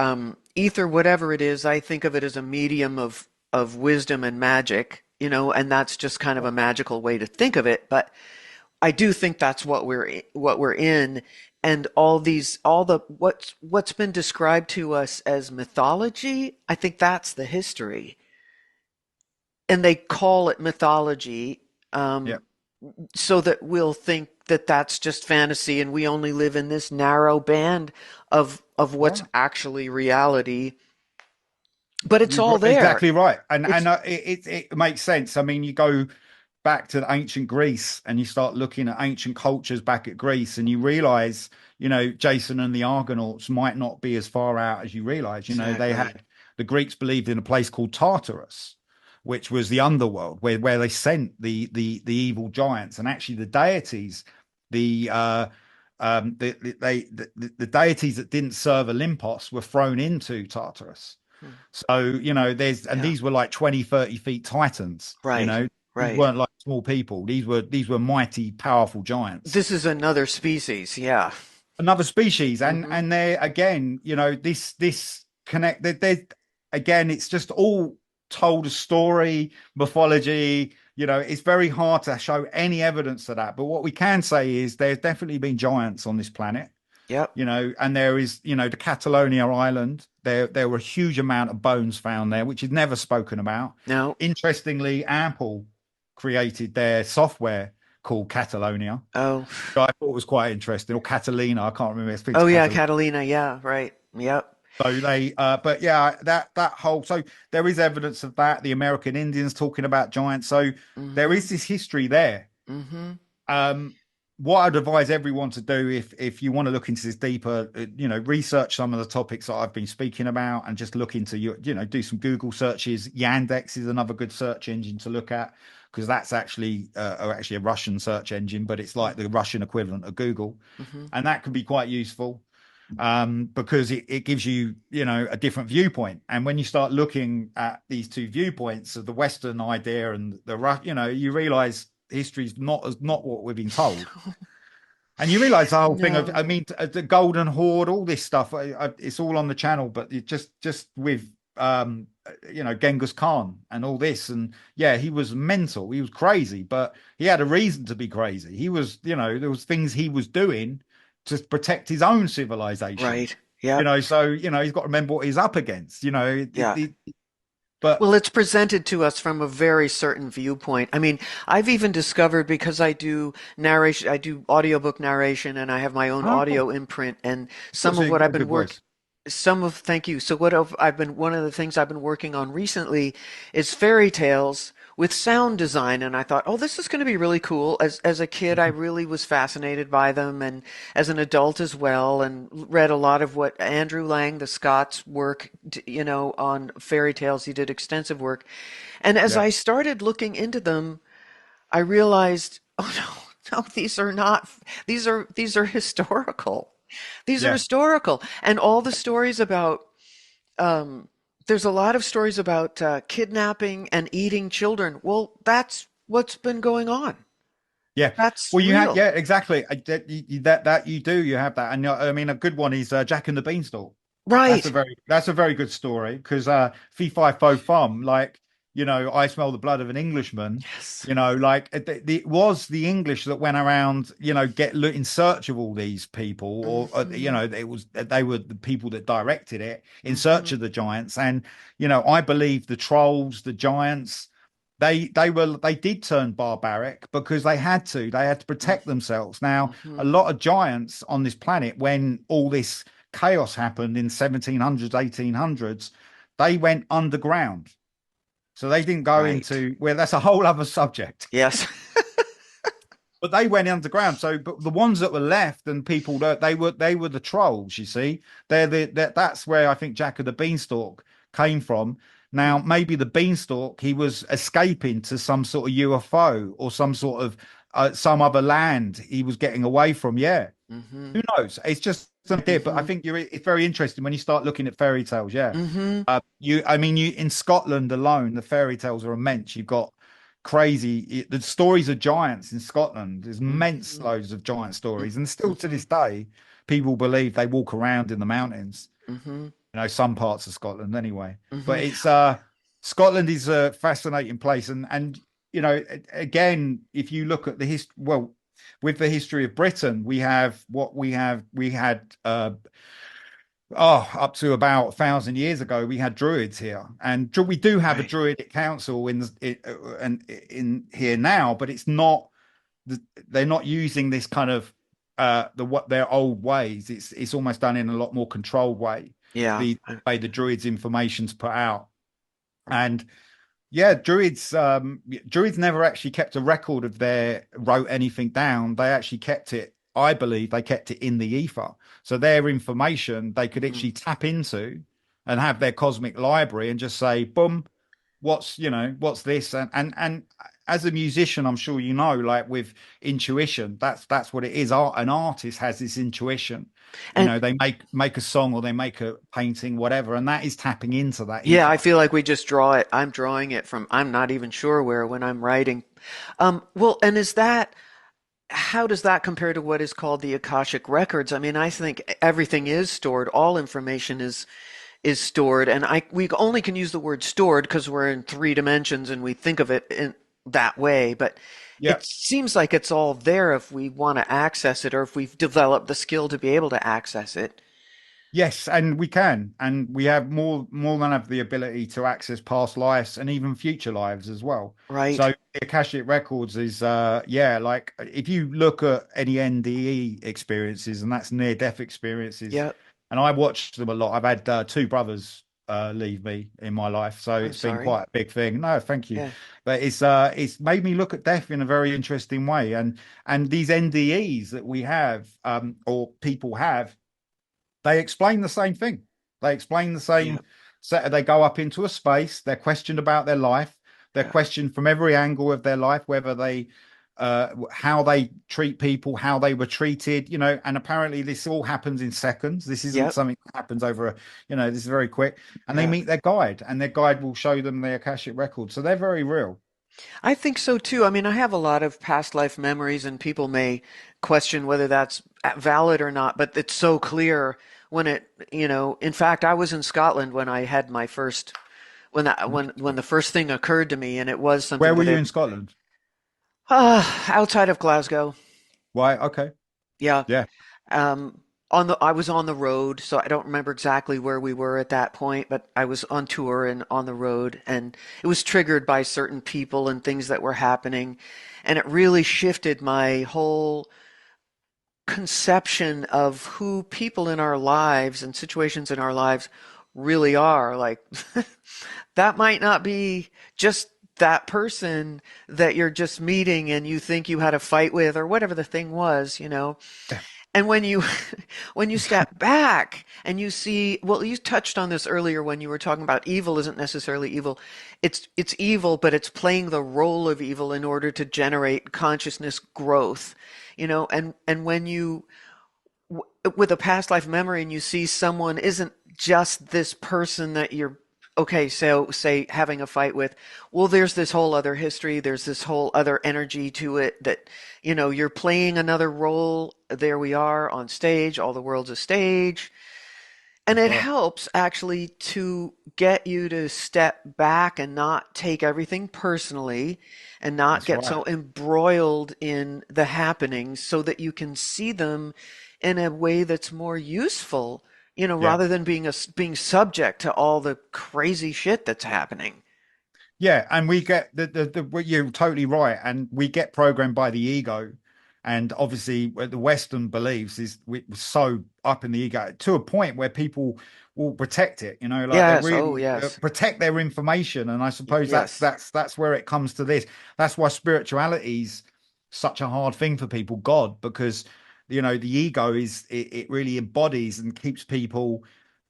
[SPEAKER 1] ether, whatever it is. I think of it as a medium of wisdom and magic. And that's just kind of a magical way to think of it. But I do think that's what we're in, and all the what's been described to us as mythology. I think that's the history, and they call it mythology,
[SPEAKER 2] Yeah.
[SPEAKER 1] um, so that we'll think that that's just fantasy, and we only live in this narrow band of what's
[SPEAKER 2] Right.
[SPEAKER 1] actually reality. But it's all
[SPEAKER 2] You're
[SPEAKER 1] there.
[SPEAKER 2] exactly right. And
[SPEAKER 1] It's
[SPEAKER 2] it makes sense. I mean, you go back to ancient Greece and you start looking at ancient cultures back at Greece and you realize, Jason and the Argonauts might not be as far out as you realize. They
[SPEAKER 1] exactly
[SPEAKER 2] had the Greeks believed in a place called Tartarus, which was the underworld where they sent the evil giants, and actually the deities, the the deities that didn't serve Olympos were thrown into Tartarus.
[SPEAKER 1] Hmm.
[SPEAKER 2] So, and
[SPEAKER 1] Yeah.
[SPEAKER 2] these were like 20, 30 feet titans,
[SPEAKER 1] Right.
[SPEAKER 2] these
[SPEAKER 1] Right.
[SPEAKER 2] weren't like small people. These were mighty, powerful giants.
[SPEAKER 1] This is another species. Yeah.
[SPEAKER 2] Another species. And
[SPEAKER 1] Hmm.
[SPEAKER 2] and they're again, this connect they again, it's just all told a story, mythology. It's very hard to show any evidence of that. But what we can say is there's definitely been giants on this planet.
[SPEAKER 1] Yep.
[SPEAKER 2] And there is, the Catalonia island. There were a huge amount of bones found there, which is never spoken about.
[SPEAKER 1] No.
[SPEAKER 2] Interestingly, Apple created their software called Catalonia,
[SPEAKER 1] Oh.
[SPEAKER 2] which I thought was quite interesting, or Catalina. I can't remember. I think it's
[SPEAKER 1] Oh yeah,
[SPEAKER 2] Catalina.
[SPEAKER 1] Catalina. Yeah. Right. Yep.
[SPEAKER 2] So but yeah, that whole. So there is evidence of that. The American Indians talking about giants. So there
[SPEAKER 1] Hmm.
[SPEAKER 2] is this history there.
[SPEAKER 1] Hmm.
[SPEAKER 2] Um, what I'd advise everyone to do if you want to look into this deeper, research some of the topics that I've been speaking about and just look into do some Google searches. Yandex is another good search engine to look at because that's actually a Russian search engine, but it's like the Russian equivalent of Google,
[SPEAKER 1] Hmm.
[SPEAKER 2] and that can be quite useful because it gives you a different viewpoint. And when you start looking at these two viewpoints of the Western idea and you realize history's not what we've been told. And you realize the whole thing of,
[SPEAKER 1] No.
[SPEAKER 2] I mean, the Golden Horde, all this stuff, it's all on the channel, but it just with Genghis Khan and all this. And yeah, he was mental. He was crazy, but he had a reason to be crazy. He was, there was things he was doing to protect his own civilization.
[SPEAKER 1] Right. Yep.
[SPEAKER 2] So he's got to remember what he's up against.
[SPEAKER 1] Yeah.
[SPEAKER 2] But
[SPEAKER 1] Well, it's presented to us from a very certain viewpoint. I mean, I've even discovered because I do narration, I do audiobook narration, and I have my own
[SPEAKER 2] oh, cool.
[SPEAKER 1] audio imprint. And some
[SPEAKER 2] Also,
[SPEAKER 1] of
[SPEAKER 2] you've
[SPEAKER 1] what
[SPEAKER 2] got
[SPEAKER 1] I've
[SPEAKER 2] a
[SPEAKER 1] been
[SPEAKER 2] good voice.
[SPEAKER 1] thank you. So one of the things I've been working on recently is fairy tales with sound design. And I thought, oh, this is going to be really cool. As a kid, I really was fascinated by them, and as an adult as well, and read a lot of what Andrew Lang, the Scots work, on fairy tales. He did extensive work. And as
[SPEAKER 2] Yeah,
[SPEAKER 1] I started looking into them, I realized, oh no, no, these are historical. These are
[SPEAKER 2] yeah,
[SPEAKER 1] historical. And all the stories about um, there's a lot of stories about kidnapping and eating children. Well, that's what's been going on.
[SPEAKER 2] yeah.
[SPEAKER 1] That's
[SPEAKER 2] Well, you have,
[SPEAKER 1] real.
[SPEAKER 2] yeah, exactly. That you do, you have that, and I mean, a good one is Jack and the Beanstalk.
[SPEAKER 1] Right.
[SPEAKER 2] That's a very good story because fee fi fo fum, like I smell the blood of an Englishman.
[SPEAKER 1] Yes.
[SPEAKER 2] Like it was the English that went around, in search of all these people, or
[SPEAKER 1] Hmm.
[SPEAKER 2] they were the people that directed it in search
[SPEAKER 1] Hmm.
[SPEAKER 2] of the giants. And I believe the trolls, the giants, they did turn barbaric because they had to protect themselves. Now, a
[SPEAKER 1] Hmm.
[SPEAKER 2] lot of giants on this planet, when all this chaos happened in 1700s, 1800s, they went underground. So they didn't go
[SPEAKER 1] Right.
[SPEAKER 2] into where that's a whole other subject.
[SPEAKER 1] Yes.
[SPEAKER 2] But they went underground. So, but the ones that were left and people that they were the trolls. You see, that's where I think Jack of the Beanstalk came from. Now, maybe the Beanstalk he was escaping to some sort of UFO or some sort of some other land he was getting away from. Yeah,
[SPEAKER 1] Hmm.
[SPEAKER 2] who knows? It's just an idea, but I
[SPEAKER 1] Hmm.
[SPEAKER 2] think it's very interesting when you start looking at fairy tales. Yeah,
[SPEAKER 1] Hmm.
[SPEAKER 2] I mean, you in Scotland alone, the fairy tales are immense. You've got the stories of giants in Scotland. There's immense
[SPEAKER 1] Hmm.
[SPEAKER 2] loads of giant stories, and still to
[SPEAKER 1] Hmm.
[SPEAKER 2] this day, people believe they walk around in the mountains.
[SPEAKER 1] Hmm.
[SPEAKER 2] Some parts of Scotland anyway.
[SPEAKER 1] Hmm.
[SPEAKER 2] But it's Scotland is a fascinating place, and again, if you look at the history, well, with the history of Britain, we have what we have. We had up to about 1,000 years ago, we had druids here, and we do have a
[SPEAKER 1] Right.
[SPEAKER 2] druidic council in here now, but it's not. They're not using this kind of what their old ways. It's almost done in a lot more controlled way.
[SPEAKER 1] Yeah.
[SPEAKER 2] The way the druids' information's put out, and yeah, druids never actually kept a record of their wrote anything down. They actually kept it. I believe they kept it in the ether. So their information they could
[SPEAKER 1] Hmm.
[SPEAKER 2] actually tap into and have their cosmic library and just say, boom, what's this? And as a musician, I'm sure like with intuition, that's what it is. An artist has this intuition.
[SPEAKER 1] And
[SPEAKER 2] They make a song or they make a painting, whatever, and that is tapping into that
[SPEAKER 1] yeah, I
[SPEAKER 2] ether.
[SPEAKER 1] feel like we just draw it. I'm drawing it from, I'm not even sure where when I'm writing. Well, and how does that compare to what is called the Akashic Records? I mean, I think everything is stored. All information is stored, and we only can use the word stored because we're in three dimensions and we think of it in that way. But
[SPEAKER 2] Yeah.
[SPEAKER 1] it seems like it's all there if we want to access it, or if we've developed the skill to be able to access it.
[SPEAKER 2] Yes, and we can, and we have more than have the ability to access past lives and even future lives as well.
[SPEAKER 1] Right?
[SPEAKER 2] So the Akashic Records is like if you look at any NDE experiences, and that's near death experiences,
[SPEAKER 1] Yep.
[SPEAKER 2] and I watched them a lot. I've had two brothers leave me in my life, so
[SPEAKER 1] I'm
[SPEAKER 2] it's been
[SPEAKER 1] sorry.
[SPEAKER 2] quite a big thing. No, thank you.
[SPEAKER 1] Yeah.
[SPEAKER 2] But it's made me look at death in a very interesting way, and these NDEs that we have or people have, they explain the same thing. They explain the same
[SPEAKER 1] Yep.
[SPEAKER 2] set. They go up into a space. They're questioned about their life. They're
[SPEAKER 1] Yep.
[SPEAKER 2] questioned from every angle of their life, whether how they treat people, how they were treated, and apparently this all happens in seconds. This isn't
[SPEAKER 1] Yep.
[SPEAKER 2] something that happens over this is very quick. And they
[SPEAKER 1] Yeah.
[SPEAKER 2] meet their guide, and their guide will show them the Akashic record. So they're very real.
[SPEAKER 1] I think so too. I mean, I have a lot of past life memories, and people may question whether that's valid or not, but it's so clear when it, in fact, I was in Scotland when I had my first, when the first thing occurred to me, and it was
[SPEAKER 2] Where
[SPEAKER 1] something
[SPEAKER 2] were
[SPEAKER 1] that
[SPEAKER 2] you
[SPEAKER 1] it,
[SPEAKER 2] in Scotland?
[SPEAKER 1] outside of Glasgow.
[SPEAKER 2] Why? Okay.
[SPEAKER 1] Yeah.
[SPEAKER 2] Yeah.
[SPEAKER 1] I was on the road, so I don't remember exactly where we were at that point, but I was on tour and on the road, and it was triggered by certain people and things that were happening, and it really shifted my whole conception of who people in our lives and situations in our lives really are. Like, that might not be just that person that you're just meeting and you think you had a fight with or whatever the thing was. And when you when you step back and you see, well, you touched on this earlier when you were talking about evil isn't necessarily evil. It's evil, but it's playing the role of evil in order to generate consciousness growth. And when you with a past life memory and you see someone isn't just this person that you're okay, so say having a fight with, well, there's this whole other history, there's this whole other energy to it that you're playing another role. There we are on stage, all the world's a stage. And
[SPEAKER 2] That's
[SPEAKER 1] it
[SPEAKER 2] right.
[SPEAKER 1] helps actually to get you to step back and not take everything personally and not
[SPEAKER 2] That's
[SPEAKER 1] get
[SPEAKER 2] right.
[SPEAKER 1] so embroiled in the happenings so that you can see them in a way that's more useful,
[SPEAKER 2] Yeah.
[SPEAKER 1] rather than being subject to all the crazy shit that's happening.
[SPEAKER 2] Yeah, and we get you're totally right, and we get programmed by the ego, and obviously what the Western beliefs is we're so up in the ego to a point where people will protect it, like they
[SPEAKER 1] Yes, oh
[SPEAKER 2] really
[SPEAKER 1] yes.
[SPEAKER 2] protect their information, and I suppose that's
[SPEAKER 1] Yes.
[SPEAKER 2] that's where it comes to this. That's why spirituality's such a hard thing for people, God, because the ego it really embodies and keeps people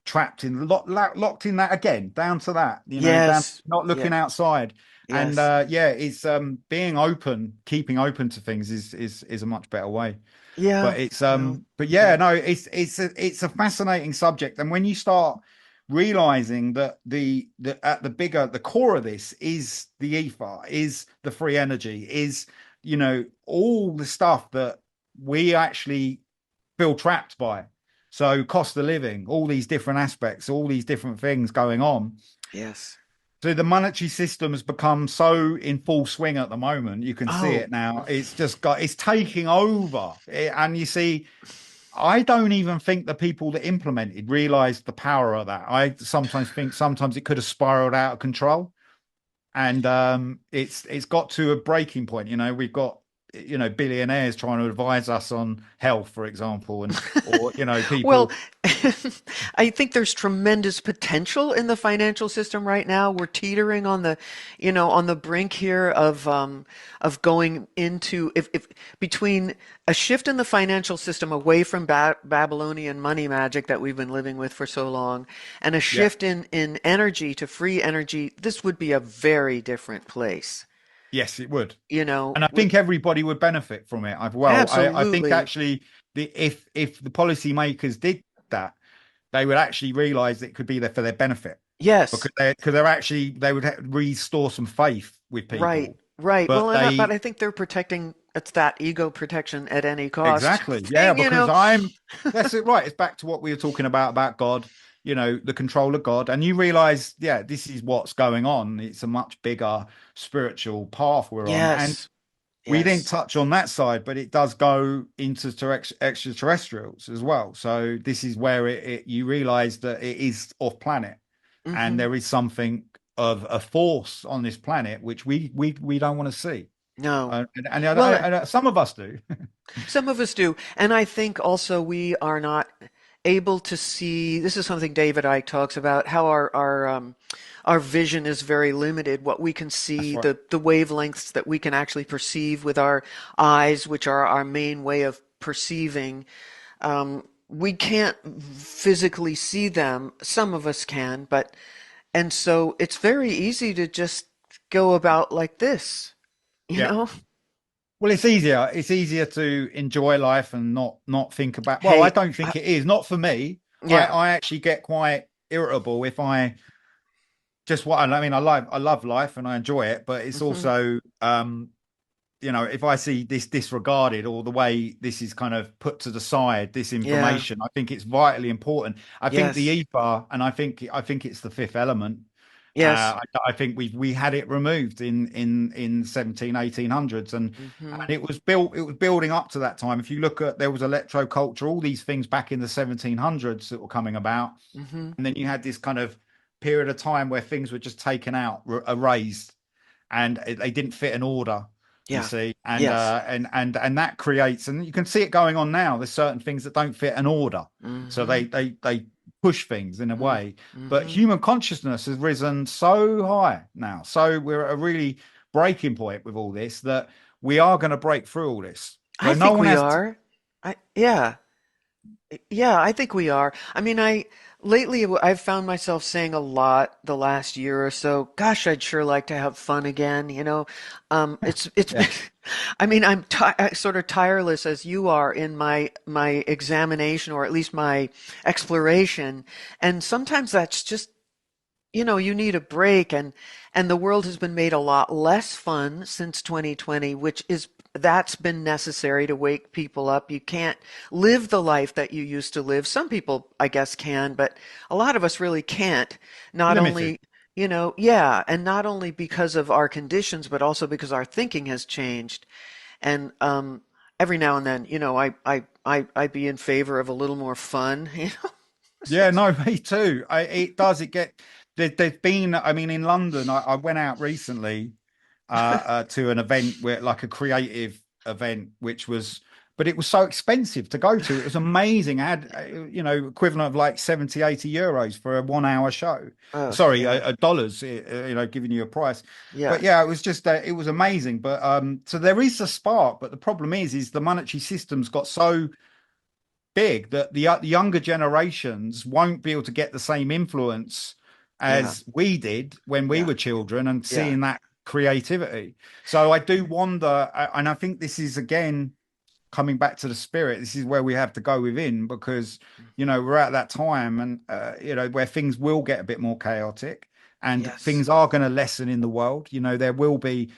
[SPEAKER 2] trapped in locked in that again, down to that, down to
[SPEAKER 1] Yes.
[SPEAKER 2] not
[SPEAKER 1] Yeah.
[SPEAKER 2] looking outside. And
[SPEAKER 1] Yes.
[SPEAKER 2] yeah, it's being open, keeping open to things is a much better way.
[SPEAKER 1] Yeah.
[SPEAKER 2] But it's
[SPEAKER 1] No.
[SPEAKER 2] but
[SPEAKER 1] Yeah.
[SPEAKER 2] yeah, no, it's a fascinating subject. And when you start realizing that the at the core of this is the ether, is the free energy, is all the stuff that we actually feel trapped by. So cost of living, all these different aspects, all these different things going on.
[SPEAKER 1] Yes.
[SPEAKER 2] So the monetary system has become so in full swing at the moment. You can see
[SPEAKER 1] Oh,
[SPEAKER 2] it now. It's taking over. And you see, I don't even think the people that implemented realized the power of that. I sometimes think sometimes it could have spiraled out of control. And it's got to a breaking point. We've got billionaires trying to advise us on health, for example, and or
[SPEAKER 1] well,
[SPEAKER 2] people.
[SPEAKER 1] I think there's tremendous potential in the financial system right now. We're teetering on the brink here of going into if between a shift in the financial system away from Babylonian money magic that we've been living with for so long, and a
[SPEAKER 2] Yeah.
[SPEAKER 1] shift in energy to free energy. This would be a very different place.
[SPEAKER 2] Yes, it would.
[SPEAKER 1] You know,
[SPEAKER 2] And I
[SPEAKER 1] with
[SPEAKER 2] think everybody would benefit from it. I think
[SPEAKER 1] absolutely,
[SPEAKER 2] actually if the policymakers did that, they would actually realize it could be there for their benefit
[SPEAKER 1] yes.
[SPEAKER 2] because they're actually they would restore some faith with
[SPEAKER 1] Right,
[SPEAKER 2] people.
[SPEAKER 1] right.
[SPEAKER 2] But
[SPEAKER 1] Well, but
[SPEAKER 2] they
[SPEAKER 1] I think they're protecting it's that ego protection at any cost
[SPEAKER 2] exactly, yeah,
[SPEAKER 1] thing,
[SPEAKER 2] because that's it, right. It's back to what we were talking about God, the control of God. And you realize, yeah, this is what's going on. It's a much bigger spiritual path we're on. And
[SPEAKER 1] Yes,
[SPEAKER 2] we didn't
[SPEAKER 1] yes.
[SPEAKER 2] touch on that side, but it does go into extraterrestrials as well. So this is where you realize that it is off planet and
[SPEAKER 1] Hmm.
[SPEAKER 2] there is something of a force on this planet which we don't want to see.
[SPEAKER 1] No. Well,
[SPEAKER 2] And some of us do.
[SPEAKER 1] some of us do. And I think also we are not able to see, this is something David Icke talks about, how our vision is very limited, what we can
[SPEAKER 2] That's
[SPEAKER 1] see,
[SPEAKER 2] right.
[SPEAKER 1] the wavelengths that we can actually perceive with our eyes, which are our main way of perceiving. We can't physically see them. Some of us can, and so it's very easy to just go about like this, you
[SPEAKER 2] Yeah.
[SPEAKER 1] know?
[SPEAKER 2] Well, it's easier. It's easier to enjoy life and not think about. Well, I
[SPEAKER 1] Hey,
[SPEAKER 2] don't think it is. Not for me. I
[SPEAKER 1] yeah.
[SPEAKER 2] I actually get quite irritable if I just what I mean. I love life and I enjoy it, but it's
[SPEAKER 1] Hmm.
[SPEAKER 2] also if I see this disregarded, or the way this is kind of put to the side, this
[SPEAKER 1] Yeah.
[SPEAKER 2] information, I think it's vitally important. I think the
[SPEAKER 1] Yes.
[SPEAKER 2] ether, and I think it's the fifth element.
[SPEAKER 1] Yes.
[SPEAKER 2] I think we had it removed in 17 1800s,
[SPEAKER 1] Hmm.
[SPEAKER 2] and it was building up to that time. If you look at, there was electroculture, all these things back in the 1700s that were coming about,
[SPEAKER 1] Hmm.
[SPEAKER 2] and then you had this kind of period of time where things were just taken out, erased, and they didn't fit an order, you
[SPEAKER 1] Yeah.
[SPEAKER 2] see, and
[SPEAKER 1] Yes.
[SPEAKER 2] that creates, and you can see it going on now. There's certain things that don't fit an order, so
[SPEAKER 1] Hmm.
[SPEAKER 2] they push things in a way. But
[SPEAKER 1] Hmm.
[SPEAKER 2] human consciousness has risen so high now, so we're at a really breaking point with all this, that we are going to break through all this.
[SPEAKER 1] I
[SPEAKER 2] So no
[SPEAKER 1] think
[SPEAKER 2] one
[SPEAKER 1] we
[SPEAKER 2] has to.
[SPEAKER 1] are. Yeah. Yeah, I think we are. I mean, lately I've found myself saying a lot the last year or so. Gosh, I'd sure like to have fun again, you know. It's been,
[SPEAKER 2] Yeah,
[SPEAKER 1] I mean, sort of tireless as you are in my examination, or at least my exploration, and sometimes that's just, you need a break, and the world has been made a lot less fun since 2020, which is that's been necessary to wake people up. You can't live the life that you used to live. Some people, I guess, can, but a lot of us really can't. Not
[SPEAKER 2] limited.
[SPEAKER 1] only, yeah, and not only because of our conditions, but also because our thinking has changed. And every now and then, I'd be in favor of a little more fun, you know.
[SPEAKER 2] Yeah, no, me too. It does. It get there's been. I mean, in London, I went out recently to an event where, like, a creative event, which was, but it was so expensive to go to. It was amazing. I had, equivalent of like 70, 80 euros for a 1 hour show.
[SPEAKER 1] Oh,
[SPEAKER 2] Sorry,
[SPEAKER 1] yeah.
[SPEAKER 2] a dollars, giving you a price. But
[SPEAKER 1] Yes.
[SPEAKER 2] yeah, it was just, it was amazing. But so there is a spark, but the problem is the monetary system's got so big that the younger generations won't be able to get the same influence
[SPEAKER 1] Yeah.
[SPEAKER 2] as we did when we
[SPEAKER 1] Yeah.
[SPEAKER 2] were children, and
[SPEAKER 1] Yeah.
[SPEAKER 2] seeing that creativity. So I do wonder, and I think this is again coming back to the spirit. This is where we have to go within, because we're at that time, and where things will get a bit more chaotic, and
[SPEAKER 1] Yes.
[SPEAKER 2] things are going to lessen in the world. There will be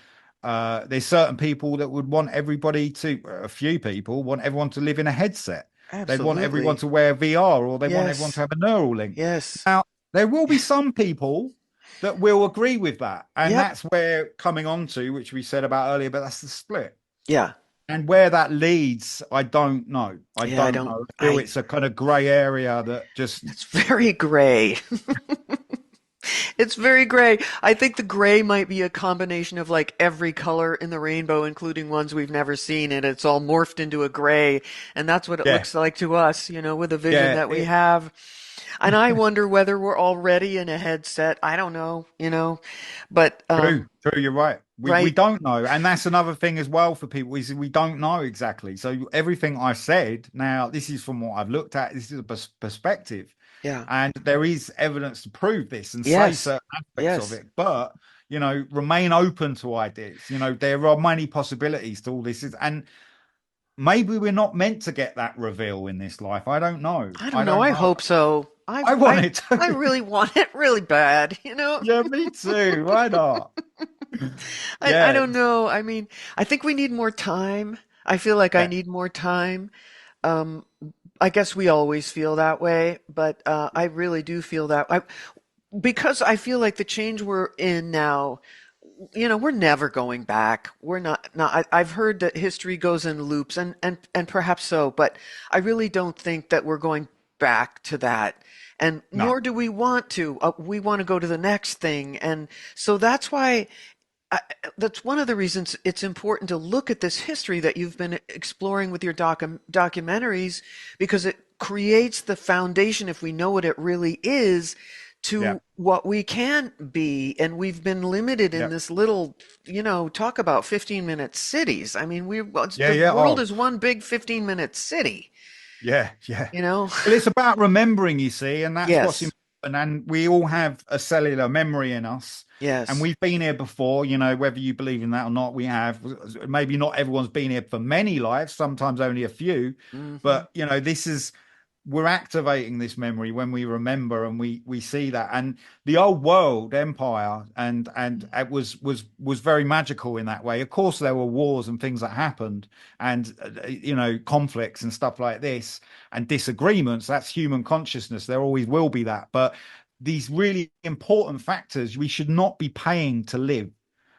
[SPEAKER 2] there's certain people that would want everybody to, a few people want everyone to live in a headset. They'd want everyone
[SPEAKER 1] Absolutely.
[SPEAKER 2] to wear VR, or they want everyone to
[SPEAKER 1] Yes.
[SPEAKER 2] have a neural link.
[SPEAKER 1] Yes.
[SPEAKER 2] Now, there will be some people that will agree with that. And
[SPEAKER 1] Yep.
[SPEAKER 2] that's where coming on to, which we said about earlier, but that's the split.
[SPEAKER 1] Yeah.
[SPEAKER 2] And where that leads, I don't know. I
[SPEAKER 1] Yeah, I
[SPEAKER 2] don't
[SPEAKER 1] don't
[SPEAKER 2] know. I feel
[SPEAKER 1] I
[SPEAKER 2] it's a kind of grey area that just,
[SPEAKER 1] it's very gray. It's very gray. I think the gray might be a combination of like every color in the rainbow, including ones we've never seen, and it's all morphed into a gray, and that's what it
[SPEAKER 2] yeah,
[SPEAKER 1] looks like to us, with the vision
[SPEAKER 2] yeah,
[SPEAKER 1] that we have. And I wonder whether we're already in a headset. I don't know. But
[SPEAKER 2] true, you're right. We
[SPEAKER 1] right.
[SPEAKER 2] don't know. And that's another thing as well for people, is we don't know exactly. So everything I said, now this is from what I've looked at, this is a perspective.
[SPEAKER 1] Yeah.
[SPEAKER 2] And there is evidence to prove this and say
[SPEAKER 1] Yes.
[SPEAKER 2] certain aspects of
[SPEAKER 1] Yes.
[SPEAKER 2] it. But, remain open to ideas. There are many possibilities to all this. And maybe we're not meant to get that reveal in this life. I don't know.
[SPEAKER 1] I don't
[SPEAKER 2] I
[SPEAKER 1] know.
[SPEAKER 2] don't
[SPEAKER 1] I
[SPEAKER 2] know.
[SPEAKER 1] hope so.
[SPEAKER 2] I want it
[SPEAKER 1] I
[SPEAKER 2] to.
[SPEAKER 1] really want it really bad.
[SPEAKER 2] Yeah, me too. Why not?
[SPEAKER 1] I
[SPEAKER 2] Yeah,
[SPEAKER 1] don't know. I mean, I think we need more time. I feel like I
[SPEAKER 2] yeah,
[SPEAKER 1] need more time. Um, I guess we always feel that way, but I really do feel that because I feel like the change we're in now, we're never going back. We're not. I've heard that history goes in loops, and perhaps so, but I really don't think that we're going back to that. And
[SPEAKER 2] no,
[SPEAKER 1] nor do we want to. We want to go to the next thing, and so that's why. I, that's one of the reasons it's important to look at this history that you've been exploring with your documentaries, because it creates the foundation, if we know what it really is,
[SPEAKER 2] yeah,
[SPEAKER 1] to what we can be. And we've been limited in
[SPEAKER 2] yeah,
[SPEAKER 1] this little, talk about 15-minute cities. I mean,
[SPEAKER 2] yeah,
[SPEAKER 1] the
[SPEAKER 2] yeah.
[SPEAKER 1] world
[SPEAKER 2] Oh,
[SPEAKER 1] is one big 15-minute city,
[SPEAKER 2] yeah, yeah.
[SPEAKER 1] you know?
[SPEAKER 2] Well, it's about remembering, you see, and that's what's
[SPEAKER 1] Yes,
[SPEAKER 2] important. And we all have a cellular memory in us, and
[SPEAKER 1] yes.
[SPEAKER 2] we've been here before, whether you believe in that or not, we have. Maybe not everyone's been here for many lives, sometimes only a few,
[SPEAKER 1] Hmm.
[SPEAKER 2] but, this is we're activating this memory when we remember, and we see that. And the old world empire and it was very magical in that way. Of course there were wars and things that happened, and conflicts and stuff like this, and disagreements. That's human consciousness. There always will be that. But these really important factors we should not be paying to live.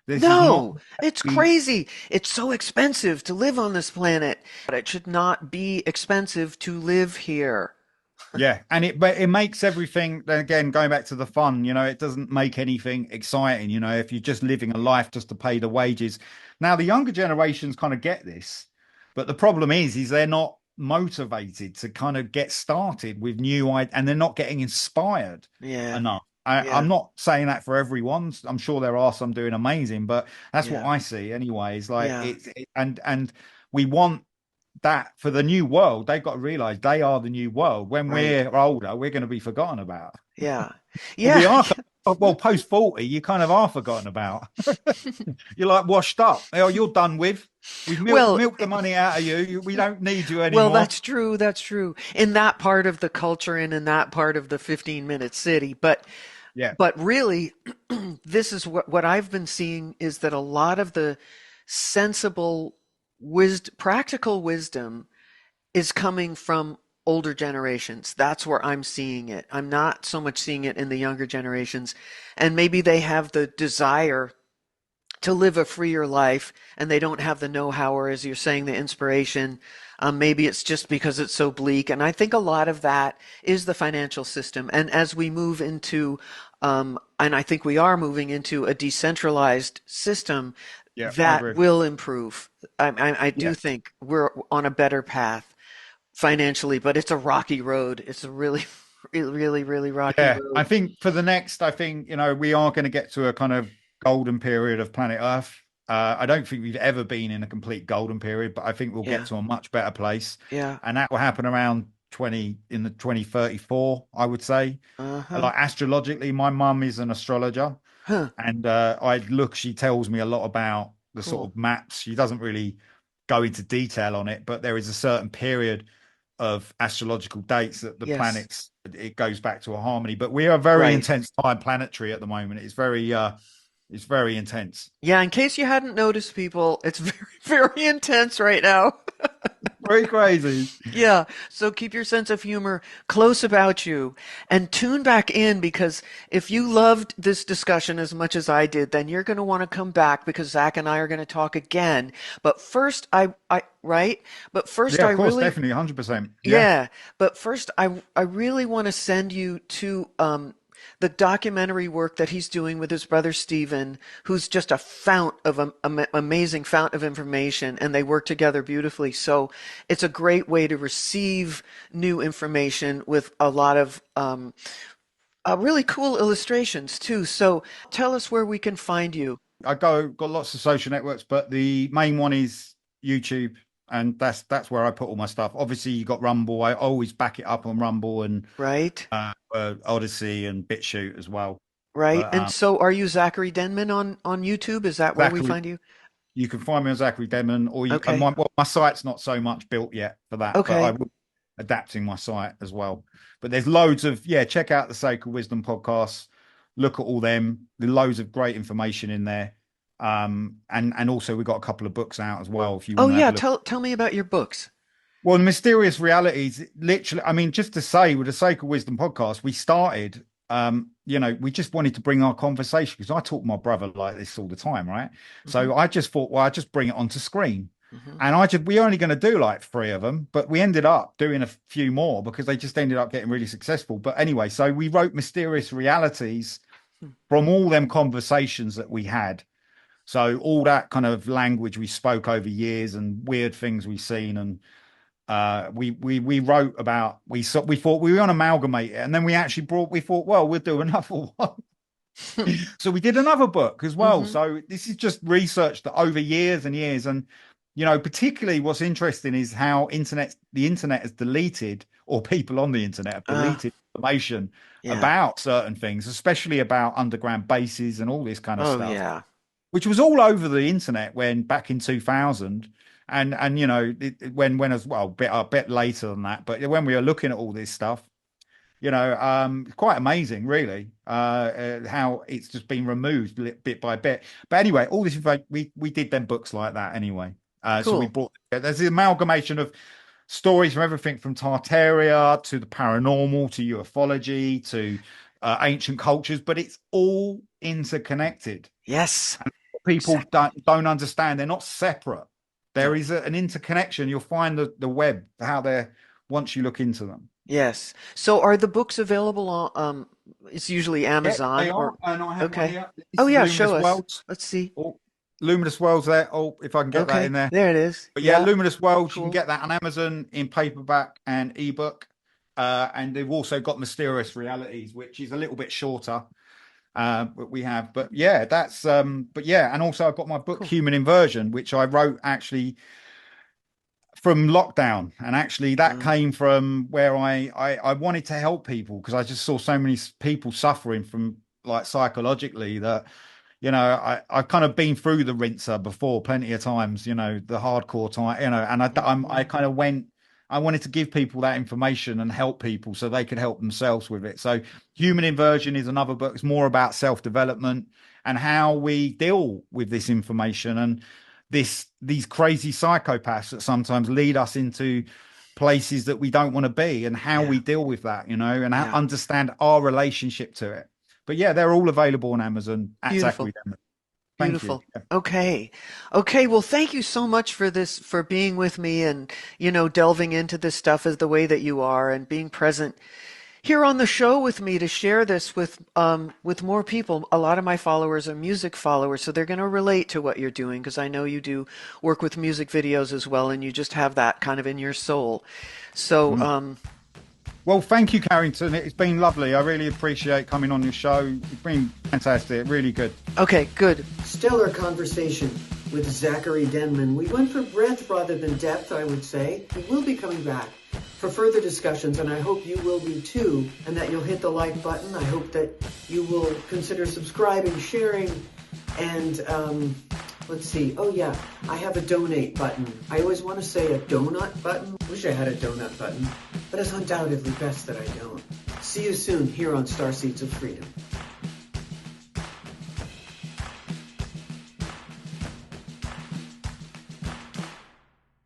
[SPEAKER 2] This is not
[SPEAKER 1] No, it's crazy. It's so expensive to live on this planet. But it should not be expensive to live here.
[SPEAKER 2] Yeah, and it makes everything, then again, going back to the fun, it doesn't make anything exciting, if you're just living a life just to pay the wages. Now the younger generations kind of get this, but the problem is they're not motivated to kind of get started with new ideas, and they're not getting inspired
[SPEAKER 1] Yeah,
[SPEAKER 2] enough. I'm
[SPEAKER 1] yeah,
[SPEAKER 2] not saying that for everyone. I'm sure there are some doing amazing, but that's what
[SPEAKER 1] yeah,
[SPEAKER 2] I see anyways. Like
[SPEAKER 1] yeah.
[SPEAKER 2] and we want that for the new world. They've got to realize they are the new world. When
[SPEAKER 1] Right.
[SPEAKER 2] we're older, we're going to be forgotten about.
[SPEAKER 1] Yeah.
[SPEAKER 2] Well, we
[SPEAKER 1] Yeah.
[SPEAKER 2] are. Well, post 40, you kind of are forgotten about. You're like washed up. Oh, you're done with. We've
[SPEAKER 1] Well,
[SPEAKER 2] milked the money out of you. We don't need you
[SPEAKER 1] well,
[SPEAKER 2] anymore.
[SPEAKER 1] that's true. That's true. In that part of the culture and in that part of the 15-minute city.
[SPEAKER 2] Yeah,
[SPEAKER 1] But really, this is what I've been seeing is that a lot of the sensible wisdom, practical wisdom is coming from older generations. That's where I'm seeing it. I'm not so much seeing it in the younger generations. And maybe they have the desire to live a freer life and they don't have the know-how, or as you're saying, the inspiration. Maybe it's just because it's so bleak. And I think a lot of that is the financial system. And as we move into, and I think we are moving into a decentralized system,
[SPEAKER 2] yeah, I
[SPEAKER 1] that
[SPEAKER 2] agree.
[SPEAKER 1] will improve. I
[SPEAKER 2] Yeah.
[SPEAKER 1] do think we're on a better path financially, but it's a rocky road. It's a really, really, really rocky
[SPEAKER 2] Yeah, I
[SPEAKER 1] road.
[SPEAKER 2] think for the next, I think, we are going to get to a kind of golden period of planet Earth. I don't think we've ever been in a complete golden period, but I think we'll get
[SPEAKER 1] Yeah,
[SPEAKER 2] to a much better place.
[SPEAKER 1] yeah,
[SPEAKER 2] And that will happen around 2034, I would say.
[SPEAKER 1] uh-huh,
[SPEAKER 2] Like astrologically, my mum is an astrologer,
[SPEAKER 1] huh,
[SPEAKER 2] and she tells me a lot about the sort
[SPEAKER 1] cool.
[SPEAKER 2] of maps. She doesn't really go into detail on it, but there is a certain period of astrological dates that the
[SPEAKER 1] Yes,
[SPEAKER 2] planets, it goes back to a harmony. But we are very
[SPEAKER 1] right.
[SPEAKER 2] intense time planetary at the moment. It's very intense.
[SPEAKER 1] Yeah, in case you hadn't noticed, people, it's very, very intense right now.
[SPEAKER 2] Very crazy.
[SPEAKER 1] Yeah, so keep your sense of humor close about you and tune back in, because if you loved this discussion as much as I did, then you're going to want to come back because Zach and I are going to talk again. But first, right? But first,
[SPEAKER 2] Yeah,
[SPEAKER 1] I
[SPEAKER 2] of course,
[SPEAKER 1] really,
[SPEAKER 2] definitely 100%. Yeah.
[SPEAKER 1] yeah, but first, I really want to send you to the documentary work that he's doing with his brother Stephen, who's just a fount of amazing fount of information, and they work together beautifully. So it's a great way to receive new information with a lot of really cool illustrations too. So tell us where we can find you.
[SPEAKER 2] I got lots of social networks, but the main one is YouTube, and that's where I put all my stuff. Obviously, you got Rumble. I always back it up on Rumble and
[SPEAKER 1] Right?
[SPEAKER 2] Odyssey and BitChute as well.
[SPEAKER 1] Right.
[SPEAKER 2] But
[SPEAKER 1] And so are you Zachary Denman on YouTube? Is that where we
[SPEAKER 2] Zachary,
[SPEAKER 1] find you?
[SPEAKER 2] you can find me on Zachary Denman, or
[SPEAKER 1] Okay.
[SPEAKER 2] my site's not so much built yet for that, but I
[SPEAKER 1] Okay.
[SPEAKER 2] will be adapting my site as well. But there's loads of check out the Sacred Wisdom podcasts, look at all them. There's loads of great information in there. And also we've got a couple of books out as well if you
[SPEAKER 1] Oh
[SPEAKER 2] want to have
[SPEAKER 1] yeah,
[SPEAKER 2] a look.
[SPEAKER 1] tell me about your books.
[SPEAKER 2] Well, the mysterious realities, literally, I mean, just to say, with the Sacred Wisdom podcast, we started, we just wanted to bring our conversation, because I talk to my brother like this all the time, right?
[SPEAKER 1] Hmm.
[SPEAKER 2] So I just thought, well, I just bring it onto screen.
[SPEAKER 1] Hmm.
[SPEAKER 2] And we're only going to do like three of them, but we ended up doing a few more because they just ended up getting really successful. But anyway, so we wrote mysterious realities from all them conversations that we had. So all that kind of language we spoke over years and weird things we've seen, and we wrote about, we thought we were going to amalgamate it, and then we thought, well, we'll do another one. So we did another book as well.
[SPEAKER 1] Hmm.
[SPEAKER 2] So this is just research that over years and years. And particularly what's interesting is how the internet has deleted, or people on the internet have
[SPEAKER 1] Uh,
[SPEAKER 2] deleted information
[SPEAKER 1] yeah.
[SPEAKER 2] about certain things, especially about underground bases and all this kind of
[SPEAKER 1] Oh
[SPEAKER 2] stuff,
[SPEAKER 1] yeah.
[SPEAKER 2] which was all over the internet when back in 2000. And you know, when as well, a bit later than that, but when we were looking at all this stuff, you know, quite amazing, really, how it's just been removed bit by bit. But anyway, all this we did then books like that anyway. So we
[SPEAKER 1] Cool.
[SPEAKER 2] brought there's the amalgamation of stories from everything from Tartaria to the paranormal to ufology to ancient cultures, but it's all interconnected.
[SPEAKER 1] Yes.
[SPEAKER 2] People
[SPEAKER 1] Exactly.
[SPEAKER 2] don't understand; they're not separate. There
[SPEAKER 1] No.
[SPEAKER 2] is an interconnection. You'll find the web how they're once you look into them.
[SPEAKER 1] Yes. So are the books available on, it's usually
[SPEAKER 2] Yeah, they
[SPEAKER 1] Amazon
[SPEAKER 2] are,
[SPEAKER 1] or,
[SPEAKER 2] and I have one
[SPEAKER 1] okay.
[SPEAKER 2] here.
[SPEAKER 1] Oh
[SPEAKER 2] This is
[SPEAKER 1] yeah, show
[SPEAKER 2] Luminous
[SPEAKER 1] us.
[SPEAKER 2] Worlds.
[SPEAKER 1] Let's see.
[SPEAKER 2] Oh, Luminous Worlds there. Oh, if I can get that in
[SPEAKER 1] Okay.
[SPEAKER 2] there.
[SPEAKER 1] There it is.
[SPEAKER 2] But yeah,
[SPEAKER 1] Yeah.
[SPEAKER 2] Luminous Worlds, you can
[SPEAKER 1] Cool.
[SPEAKER 2] get that on Amazon in paperback and ebook. And they've also got Mysterious Realities, which is a little bit shorter. But we have, but yeah, that's but yeah, and also I've got my book
[SPEAKER 1] Cool.
[SPEAKER 2] Human Inversion, which I wrote actually from lockdown, and actually that
[SPEAKER 1] Mm,
[SPEAKER 2] came from where I wanted to help people because I just saw so many people suffering from like psychologically that you know I've kind of been through the rinser before plenty of times, you know, the hardcore time, you know, and I
[SPEAKER 1] mhm.
[SPEAKER 2] kind of went. I wanted to give people that information and help people so they could help themselves with it. So, Human Inversion is another book. It's more about self development and how we deal with this information and these crazy psychopaths that sometimes lead us into places that we don't want to be and how
[SPEAKER 1] Yeah.
[SPEAKER 2] we deal with that, you know, and
[SPEAKER 1] Yeah.
[SPEAKER 2] understand our relationship to it. But yeah, they're all available on Amazon at
[SPEAKER 1] Beautiful.
[SPEAKER 2] Zachary Denman. Thank you.
[SPEAKER 1] Beautiful. Okay. Okay. Well, thank you so much for this, for being with me and, delving into this stuff as the way that you are and being present here on the show with me to share this with more people. A lot of my followers are music followers, so they're going to relate to what you're doing because I know you do work with music videos as well, and you just have that kind of in your soul. So,
[SPEAKER 2] Mm. Well, thank you, Carrington. It's been lovely. I really appreciate coming on your show. It's been fantastic. Really good.
[SPEAKER 1] okay, good. Stellar conversation with Zachary Denman. We went for breadth rather than depth, I would say. We will be coming back for further discussions, and I hope you will be too, and that you'll hit the like button. I hope that you will consider subscribing, sharing, and let's see. Oh yeah, I have a donate button. I always want to say a donut button. Wish I had a donut button, but it's undoubtedly best that I don't. See you soon here on Starseeds of Freedom.